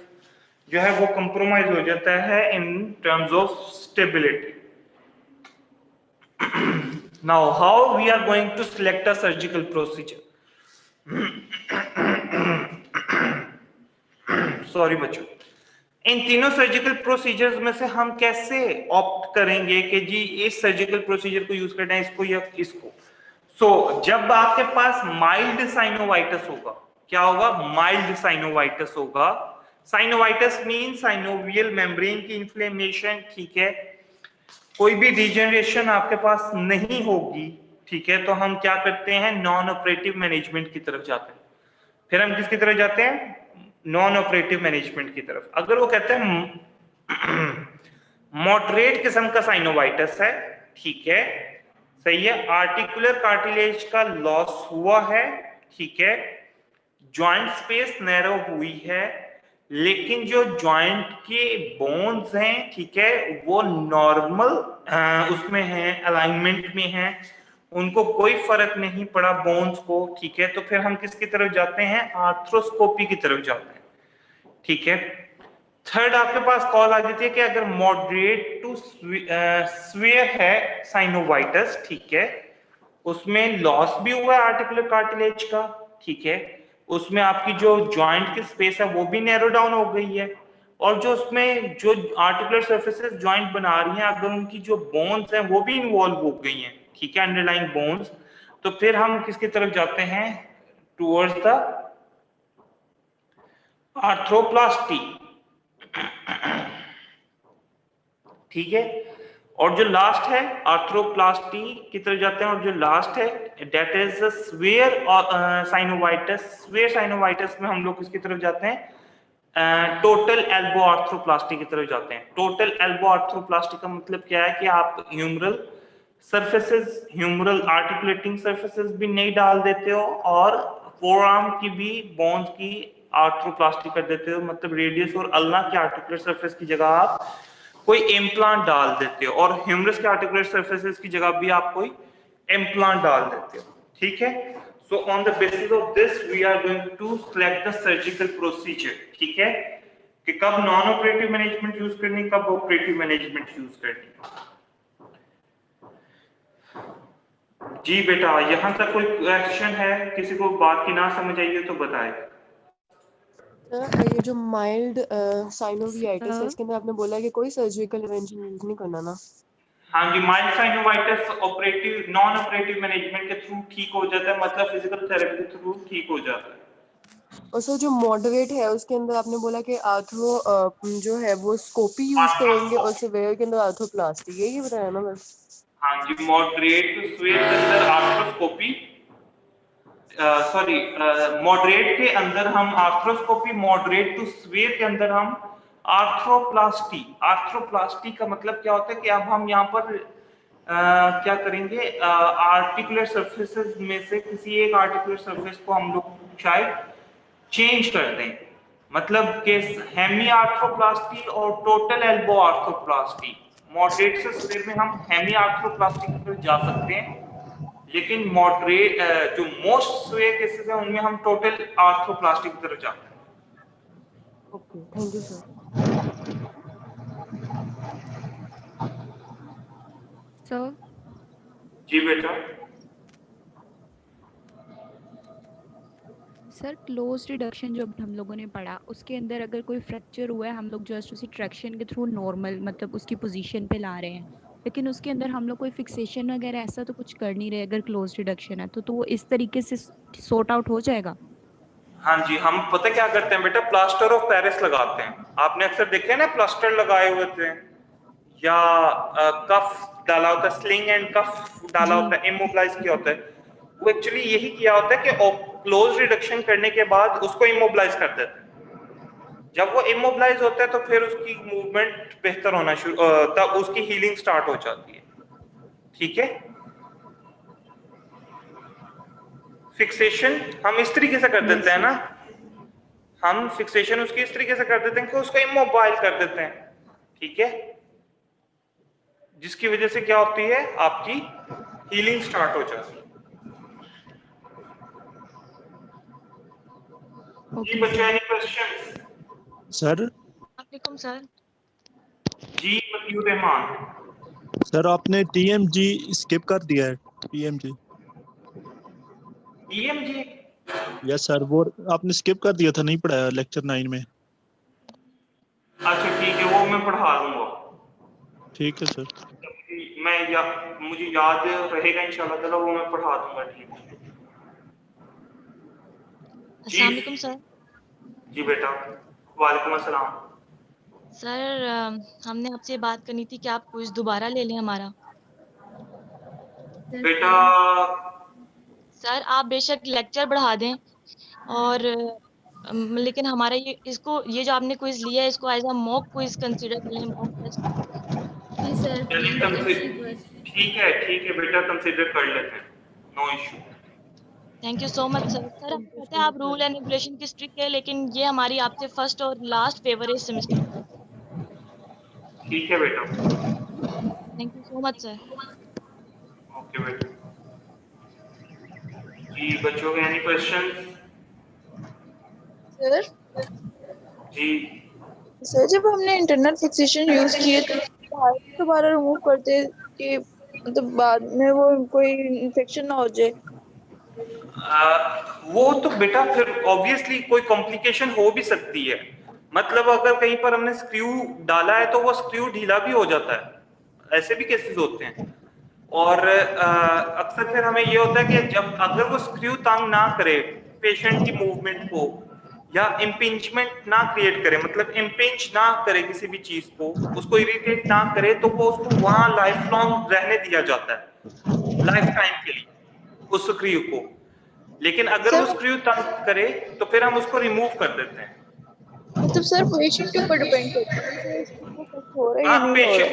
Speaker 1: जो है वो कंप्रोमाइज हो जाता है in terms of stability. Now, how we are going to select a surgical procedure? Sorry बच्चों, इन तीनों सर्जिकल प्रोसीजर्स में से हम कैसे ऑप्ट करेंगे कि जी इस सर्जिकल प्रोसीजर को यूज करना है, इसको या इसको? जब आपके पास माइल्ड साइनोवाइटिस होगा, क्या होगा? माइल्ड साइनोवाइटिस होगा। साइनोवाइटिस मीन साइनोवियल मेम्ब्रेन की इन्फ्लेमेशन, ठीक है। कोई भी डिजेनरेशन आपके पास नहीं होगी, ठीक है, तो हम क्या करते हैं? नॉन ऑपरेटिव मैनेजमेंट की तरफ जाते हैं। फिर हम किसकी तरफ जाते हैं? नॉन ऑपरेटिव मैनेजमेंट की तरफ। अगर वो कहते हैं मॉडरेट किस्म का साइनोवाइटिस है, ठीक है, सही है, आर्टिकुलर कार्टिलेज का लॉस हुआ है, ठीक है, जॉइंट स्पेस नैरो हुई है, लेकिन जो जॉइंट के बोन्स हैं, ठीक है, वो नॉर्मल उसमें हैं, अलाइनमेंट में हैं, उनको कोई फर्क नहीं पड़ा बोन्स को, ठीक है, तो फिर हम किसकी तरफ जाते हैं? आर्थ्रोस्कोपी की तरफ जाते हैं, ठीक है। थर्ड आपके पास कॉल आ जाती है कि अगर मॉडरेट टू स्वेयर है साइनोवाइटिस, ठीक है, उसमें लॉस भी हुआ है आर्टिकुलर कार्टिलेज का, ठीक है, उसमें आपकी जो जॉइंट की स्पेस है वो भी नैरो डाउन हो गई है, और जो उसमें जो आर्टिकुलर सर्फेसेस जॉइंट बना रही हैं, अगर उनकी जो बोन्स हैं वो भी इन्वॉल्व हो गई हैं, ठीक है, अंडरलाइंग बोन्स, तो फिर हम किसकी तरफ जाते हैं? टुवर्ड्स द आर्थ्रोप्लास्टी, ठीक है। और जो लास्ट है आर्थ्रोप्लास्टी की तरफ जाते हैं, और जो लास्ट है that is swear synovitis. Swear synovitis में हम लोग किसकी तरफ जाते हैं? टोटल एल्बो आर्थ्रोप्लास्टी की तरफ जाते हैं। टोटल एल्बो आर्थ्रोप्लास्टी का मतलब क्या है कि आप humeral surfaces, humeral articulating surfaces भी नहीं डाल देते हो, और फोरआर्म की भी बोन्स की आर्थ्रोप्लास्टी कर देते हो, मतलब रेडियस और अल्ना की आर्टिकुलर सरफेस की जगह आप कोई इम्प्लांट डाल देते हो, और ह्यूमरस के आर्टिकुलर सरफेसेस की जगह भी आप कोई इम्प्लांट डाल देते हो, ठीक है। So on the basis of this we are going to select the surgical procedure, ठीक है, कि कब नॉन ऑपरेटिव मैनेजमेंट यूज करनी, कब ऑपरेटिव मैनेजमेंट यूज करनी। जी बेटा, यहां तक कोई क्वेश्चन है? किसी को बात की ना समझ आई है तो बताए।
Speaker 2: ये जो माइल्ड साइनोवियाइटिस है, इसके अंदर आपने बोला कि कोई सर्जिकल इंटरवेंशन यूज नहीं करना ना?
Speaker 1: हाँ जी, mild synovitis operative, non operative management के थ्रू ठीक हो जाता है, मतलब फिजिकल थेरेपी के थ्रू ठीक हो जाता है।
Speaker 2: और सर जो मॉडरेट है उसके अंदर आपने बोला कि आर्थ्रो जो है वो स्कोपी यूज करेंगे, और सिवियर के अंदर आर्थ्रोप्लास्टी, यही बताया ना बस?
Speaker 1: हाँ जी, मॉडरेट टू स्वेयर के अंदर आर्थ्रोस्कोपी, सॉरी, मॉडरेट के अंदर हम आर्थ्रोस्कोपी, मॉडरेट टू स्वेयर के अंदर हम आर्थ्रोप्लास्टी। आर्थ्रोप्लास्टी का मतलब क्या होता है कि अब हम यहाँ पर क्या करेंगे? आर्टिकुलर सरफेसेस में से किसी एक आर्टिकुलर सरफेस को हम लोग शायद चेंज कर दें, मतलब कि हेमी आर्थ्रोप्लास्टी और टोटल एल्बो आर्थ्रोप्लास्टी। मॉडरेट से स्वेयर में हम हेमी आर्थ्रोप्लास्टी की तरफ जा सकते हैं, लेकिन मॉडरेट जो मोस्ट स्वेयर केसेस है उनमें हम टोटल आर्थ्रोप्लास्टी की तरफ जाते हैं।
Speaker 2: Okay, thank you sir.
Speaker 4: Sir
Speaker 1: जी बेटा।
Speaker 4: सर क्लोज रिडक्शन जो हम लोगों ने पढ़ा, उसके अंदर अगर कोई फ्रैक्चर हुआ है, हम लोग जस्ट उसी ट्रैक्शन के थ्रू नॉर्मल मतलब उसकी पोजीशन पे ला रहे हैं, लेकिन उसके अंदर हम लोग कोई फिक्सेशन वगैरह ऐसा तो कुछ कर नहीं रहे। अगर क्लोज रिडक्शन है तो वो इस तरीके से सॉर्ट आउट हो जाएगा?
Speaker 1: हाँ जी, हम पता क्या करते हैं बेटा, प्लास्टर ऑफ पेरिस लगाते हैं। आपने अक्सर देखे ना प्लास्टर लगाए हुए थे, या कफ डाला होता है, स्लिंग एंड कफ डाला होता है, इमोबिलाइज किया होता है। वो एक्चुअली यही किया होता है कि क्लोज रिडक्शन करने के बाद उसको इमोबिलाइज कर देते हैं। जब वो इमोबिलाइज होता है तो फिर उसकी मूवमेंट बेहतर होना शुरू, तब उसकी हीलिंग स्टार्ट हो जाती है, ठीक है। फिक्सेशन हम इस तरीके से कर देते हैं ना, हम फिक्सेशन उसकी इस तरीके से कर देते हैं कि उसको इमोबाइल कर देते हैं, ठीक है, जिसकी वजह से क्या होती है, आपकी हीलिंग स्टार्ट हो जाती है। जी बच्चे, एनी क्वेश्चंस?
Speaker 5: सर
Speaker 6: वालेकुम सर।
Speaker 1: जी मतियूर रहमान।
Speaker 5: सर आपने टीएमजी स्किप कर दिया है। टीएमजी
Speaker 1: टीएमजी
Speaker 5: यस सर, वो आपने स्किप कर दिया था, नहीं पढ़ाया लेक्चर 9 में।
Speaker 1: अच्छा ठीक है, वो मैं पढ़ा दूंगा।
Speaker 5: ठीक है सर।
Speaker 1: मुझे याद रहेगा इंशाल्लाह ताला, वो मैं पढ़ा दूंगा। ठीक है
Speaker 6: अस्सलाम वालेकुम सर।
Speaker 1: जी बेटा। वालेकुम अस्सलाम।
Speaker 6: सर हमने आपसे बात करनी थी कि आप क्विज दोबारा ले लें हमारा।
Speaker 1: बेटा
Speaker 6: सर आप बेशक लेक्चर बढ़ा दें और लेकिन हमारा ये जो आपने क्विज लिया है इसको as a mock quiz consider कर लें, मॉक टेस्ट।
Speaker 7: जी सर प्लीज।
Speaker 1: ठीक है बेटा, कंसीडर कर लेते हैं, no issue.
Speaker 6: Thank you so much sir. Sir हमें पता है आप रूल एंड रेगुलेशन की स्ट्रिक्ट है, लेकिन ये हमारी आपसे फर्स्ट और लास्ट फेवर है इस सेमेस्टर में।
Speaker 1: ठीक है बेटा।
Speaker 6: Thank you so much sir.
Speaker 1: Okay बेटा। जी बच्चों के एनी क्वेश्चंस?
Speaker 8: सर
Speaker 1: जी
Speaker 8: सर जब हमने इंटरनल फिक्सेशन यूज किए तो दोबारा रिमूव करते कि मतलब बाद में वो कोई इन्फेक्शन ना हो जाए।
Speaker 1: वो तो बेटा फिर ऑब्वियसली कोई कॉम्प्लिकेशन हो भी सकती है, मतलब अगर कहीं पर हमने स्क्रू डाला है तो वो स्क्रू ढीला भी हो जाता है, ऐसे भी केसेस होते हैं। और अक्सर फिर हमें ये होता है कि जब अगर वो स्क्रू तंग ना करे पेशेंट की मूवमेंट को या इम्पिंचमेंट ना क्रिएट करे, मतलब इम्पिंच ना करे किसी भी चीज को, उसको इरिटेट ना करे, तो वो उसको वहां लाइफ लॉन्ग रहने दिया जाता है, लाइफ टाइम के लिए उस स्क्रू को। लेकिन अगर वो स्क्रू तंग करे तो फिर हम उसको रिमूव कर देते हैं।
Speaker 8: मतलब सर पेशेंट के ऊपर डिपेंड करता है इसको कुछ हो रहा है या नहीं हो रहा।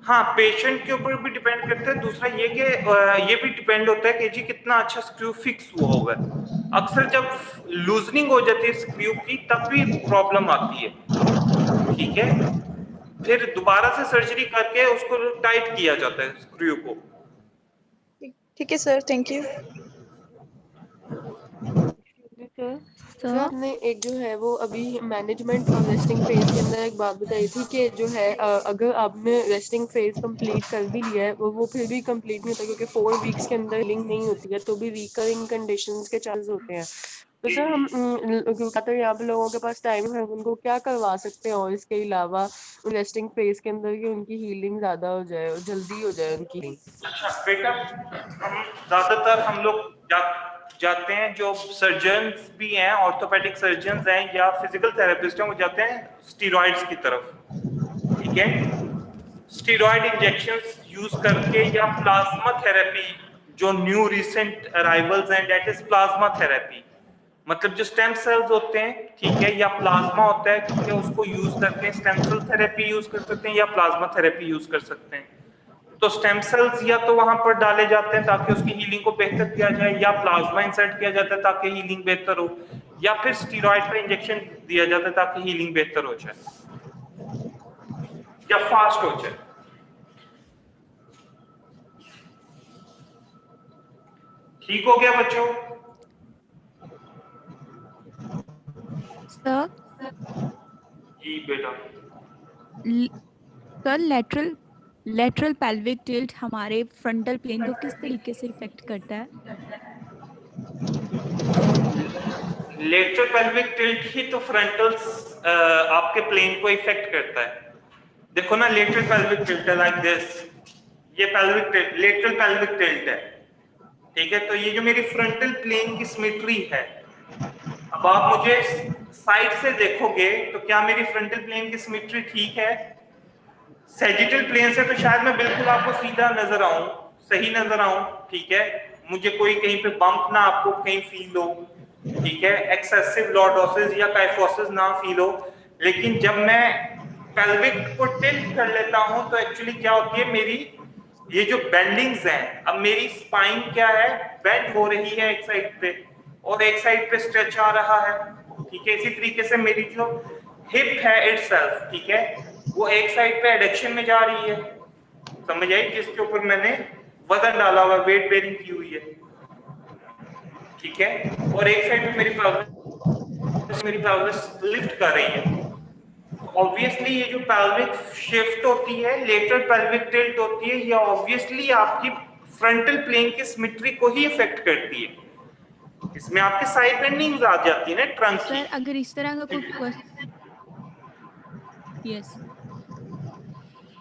Speaker 1: हाँ पेशेंट के ऊपर भी डिपेंड करता है। दूसरा ये कि ये भी डिपेंड होता है कि जी कितना अच्छा स्क्रू फिक्स हुआ होगा। अक्सर जब लूजनिंग हो जाती है स्क्रू की तब भी प्रॉब्लम आती है, ठीक है, फिर दोबारा से सर्जरी करके उसको टाइट किया जाता है स्क्रू को।
Speaker 8: ठीक है सर, थैंक यू।
Speaker 2: सर आपने एक जो है वो अभी मैनेजमेंट और रेस्टिंग फेज के अंदर एक बात बताई थी कि जो है अगर आपने रेस्टिंग फेज कंप्लीट कर भी लिया है वो फिर भी कंप्लीट नहीं होता, क्योंकि 4 वीक्स के अंदर हीलिंग नहीं होती है तो भी रिकरिंग कंडीशंस के चांसेस होते हैं। तो सर हम तो यहाँ पे लोगों के पास टाइम है, उनको क्या करवा सकते हैं और इसके अलावा रेस्टिंग फेज के अंदर कि उनकी हीलिंग ज्यादा हो जाए और जल्दी हो जाए उनकी।
Speaker 1: अच्छा बेटा, हम लोग जाते हैं, जो सर्जन्स भी हैं, ऑर्थोपेडिक सर्जन्स हैं या फिजिकल थेरेपिस्ट हैं, वो जाते हैं स्टीरॉइड्स की तरफ, ठीक है, स्टीरॉइड इंजेक्शंस यूज करके या प्लाज्मा थेरेपी, जो न्यू रिसेंट अराइवल्स हैं, दैट इज प्लाज्मा थेरेपी, मतलब जो स्टेम सेल्स होते हैं, ठीक है, या प्लाज्मा होता है, ठीक है, उसको यूज करके स्टेम सेल थेरेपी यूज कर सकते हैं या प्लाज्मा थेरेपी यूज कर सकते हैं। तो स्टेम सेल्स या तो वहां पर डाले जाते हैं ताकि उसकी हीलिंग को बेहतर किया जाए, या प्लाज्मा इंसर्ट किया जाता है ताकि हीलिंग बेहतर हो, या फिर स्टीरॉइड का इंजेक्शन दिया जाता है ताकि हीलिंग बेहतर हो जाए या फास्ट हो जाए। ठीक हो गया बच्चों?
Speaker 4: सर
Speaker 1: जी बेटा।
Speaker 4: सर लेटरल पेल्विक टिल्ट हमारे फ्रंटल प्लेन को किस तरीके से इफेक्ट करता है?
Speaker 1: लेटरल पेल्विक टिल्ट ही तो फ्रंटल आपके प्लेन को इफेक्ट करता है। देखो ना, लेटरल पेल्विक टिल्ट है लाइक दिस, ये pelvic tilt, lateral pelvic tilt है, ठीक है, तो ये जो मेरी फ्रंटल प्लेन की सिमेट्री है, अब आप मुझे साइड से देखोगे तो क्या मेरी फ्रंटल प्लेन की सिमेट्री ठीक है? सैजिटल प्लेन से तो शायद मैं बिल्कुल आपको सीधा नजर आऊं, सही नजर आऊं, ठीक है, मुझे कोई कहीं पे बम्प ना आपको कहीं फील हो, ठीक है, एक्सेसिव लॉर्डोसिस या काइफोसिस ना फील हो। लेकिन जब मैं पेल्विक को टिल्ट कर लेता हूं तो एक्चुअली क्या होती है, मेरी ये जो बेंडिंग्स हैं, अब मेरी स्पाइन क्या है, बेंड हो रही है एक साइड पे और एक साइड पे स्ट्रेच आ रहा है, ठीक है। इसी तरीके से मेरी जो हिप है इटसेल्फ, ठीक है, वो एक साइड पे एडक्शन में जा रही है, समझ आई, जिसके ऊपर मैंने वजन डाला हुआ, वेट बेरिंग की हुई है, ठीक है। और एक साइड पे मेरी पेल्विस लिफ्ट कर रही है। ऑब्वियसली ये जो पेल्विक शिफ्ट होती है, लेटरल पेल्विक टिल्ट होती है, ये ऑब्वियसली आपकी फ्रंटल प्लेन की सिमेट्री को ही इफेक्ट करती है। इसमें आपके साइड बेंडिंग्स आ जाती है ना ट्रंक की।
Speaker 4: सर अगर इस तरह का कोई यस,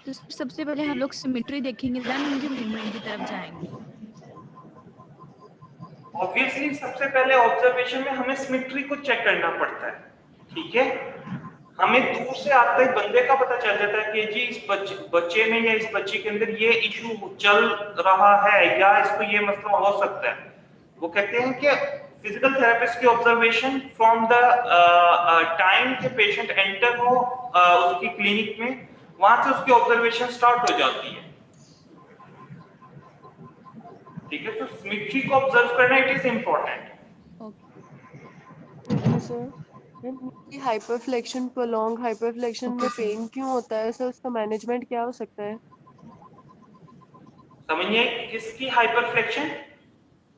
Speaker 4: तो सबसे पहले हम लोग सिमेट्री देखेंगे, देन उनके मूवमेंट की तरफ जाएंगे।
Speaker 1: ऑब्वियसली सबसे पहले ऑब्जर्वेशन में हमें सिमेट्री को चेक करना पड़ता है, ठीक है। हमें दूर से आते ही बंदे का पता चल जाता है कि जी इस बच्चे में या इस बच्ची के अंदर ये इशू चल रहा है या इसको ये मसला हो सकता है। वो कहते हैं कि फिजिकल थेरेपिस्ट की ऑब्जर्वेशन फ्रॉम द टाइम के पेशेंट एंटर हो उसकी क्लिनिक में, वहां से उसकी ऑब्जर्वेशन स्टार्ट हो जाती है, ठीक है। तो सिमेट्री को ऑब्जर्व करना it is important.
Speaker 2: Sir hyperflexion, prolong hyperflexion में पेन क्यों होता है सर, उसका मैनेजमेंट क्या हो सकता है?
Speaker 1: समझिए किसकी हाइपरफ्लेक्शन?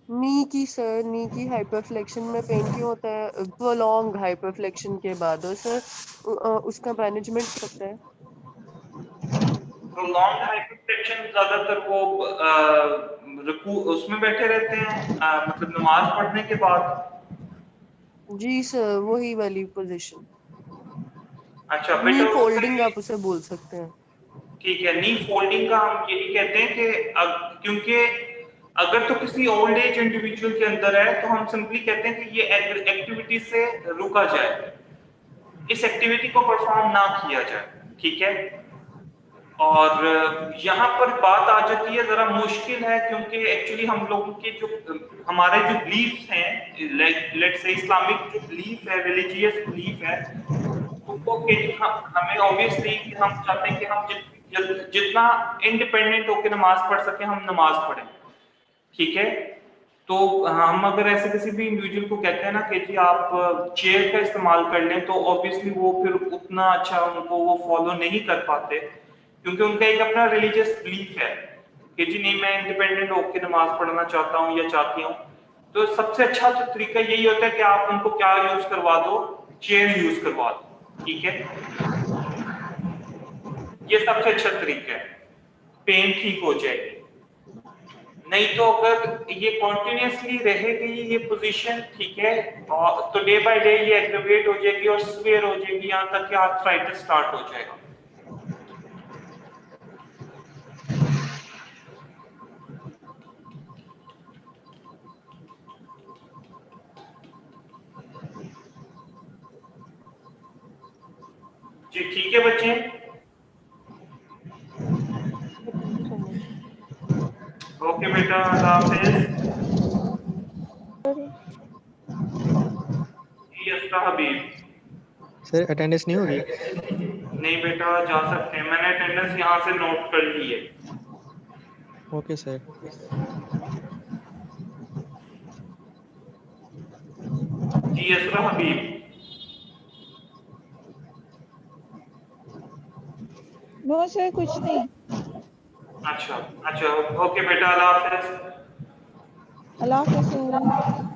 Speaker 2: नी की सर, नी की हाइपरफ्लेक्शन में पेन क्यों होता है प्रोलॉन्ग हाइपरफ्लेक्शन के बाद, और सर उसका मैनेजमेंट सकता है?
Speaker 1: प्रोलॉन्ग हाइपरटेंशन ज्यादातर वो रुकू उसमें बैठे रहते हैं, मतलब नमाज पढ़ने के बाद।
Speaker 2: जी सर, वही वाली पोजीशन,
Speaker 1: अच्छा
Speaker 2: नी
Speaker 1: बेटा,
Speaker 2: फोल्डिंग आप उसे बोल सकते हैं।
Speaker 1: ठीक है, नी फोल्डिंग का हम यही कहते हैं कि क्योंकि अगर तो किसी ओल्ड एज इंडिविजुअल के अंदर है तो हम सिंपली कहते हैं कि ये एक्टिविटी से रुका जाए, इस एक्टिविटी को परफॉर्म ना किया जाए, ठीक है। और यहाँ पर बात आ जाती है, जरा मुश्किल है, क्योंकि एक्चुअली हम लोगों के जो हमारे जो बिलीफ हैं, लेट्स से इस्लामिक जो बिलीफ है, रिलीजियस बिलीफ है, तो हमें ऑब्वियसली हम चाहते हैं कि हम जितना इंडिपेंडेंट होकर नमाज पढ़ सके हम नमाज पढ़ें, ठीक है। तो हम अगर ऐसे किसी भी इंडिविजुअल को कहते हैं ना कि जी आप चेयर का इस्तेमाल कर लें, तो ऑब्वियसली वो फिर उतना अच्छा उनको वो फॉलो नहीं कर पाते, क्योंकि उनका एक अपना रिलीजियस बिलीफ है कि जी नहीं, मैं इंडिपेंडेंट होकर नमाज पढ़ना चाहता हूँ या चाहती हूँ। तो सबसे अच्छा तो तरीका यही होता है कि आप उनको क्या यूज करवा दो, चेयर यूज करवा दो, ठीक है। ये सबसे अच्छा तरीका है, पेन ठीक हो जाएगी। नहीं तो अगर ये कॉन्टिन्यूसली रहेगी ये पोजीशन, ठीक है, तो डे बाय डे ये एग्रेवेट हो जाएगी और स्वेयर हो जाएगी, यहाँ तक कि आर्थराइटिस स्टार्ट हो जाएगा। जी ठीक है बच्चे, ओके बेटा, अल्लाह हाफिज। जी अस्ता हबीब।
Speaker 9: सर अटेंडेंस नहीं होगी?
Speaker 1: नहीं बेटा, जा सकते हैं, मैंने अटेंडेंस यहाँ से नोट कर ली है।
Speaker 9: Okay sir.
Speaker 1: जी अस्ता हबीब।
Speaker 8: नो सर, कुछ नहीं।
Speaker 1: अच्छा अच्छा, ओके बेटा, अल्लाह हाफिज।
Speaker 8: अल्लाह हाफिज सर।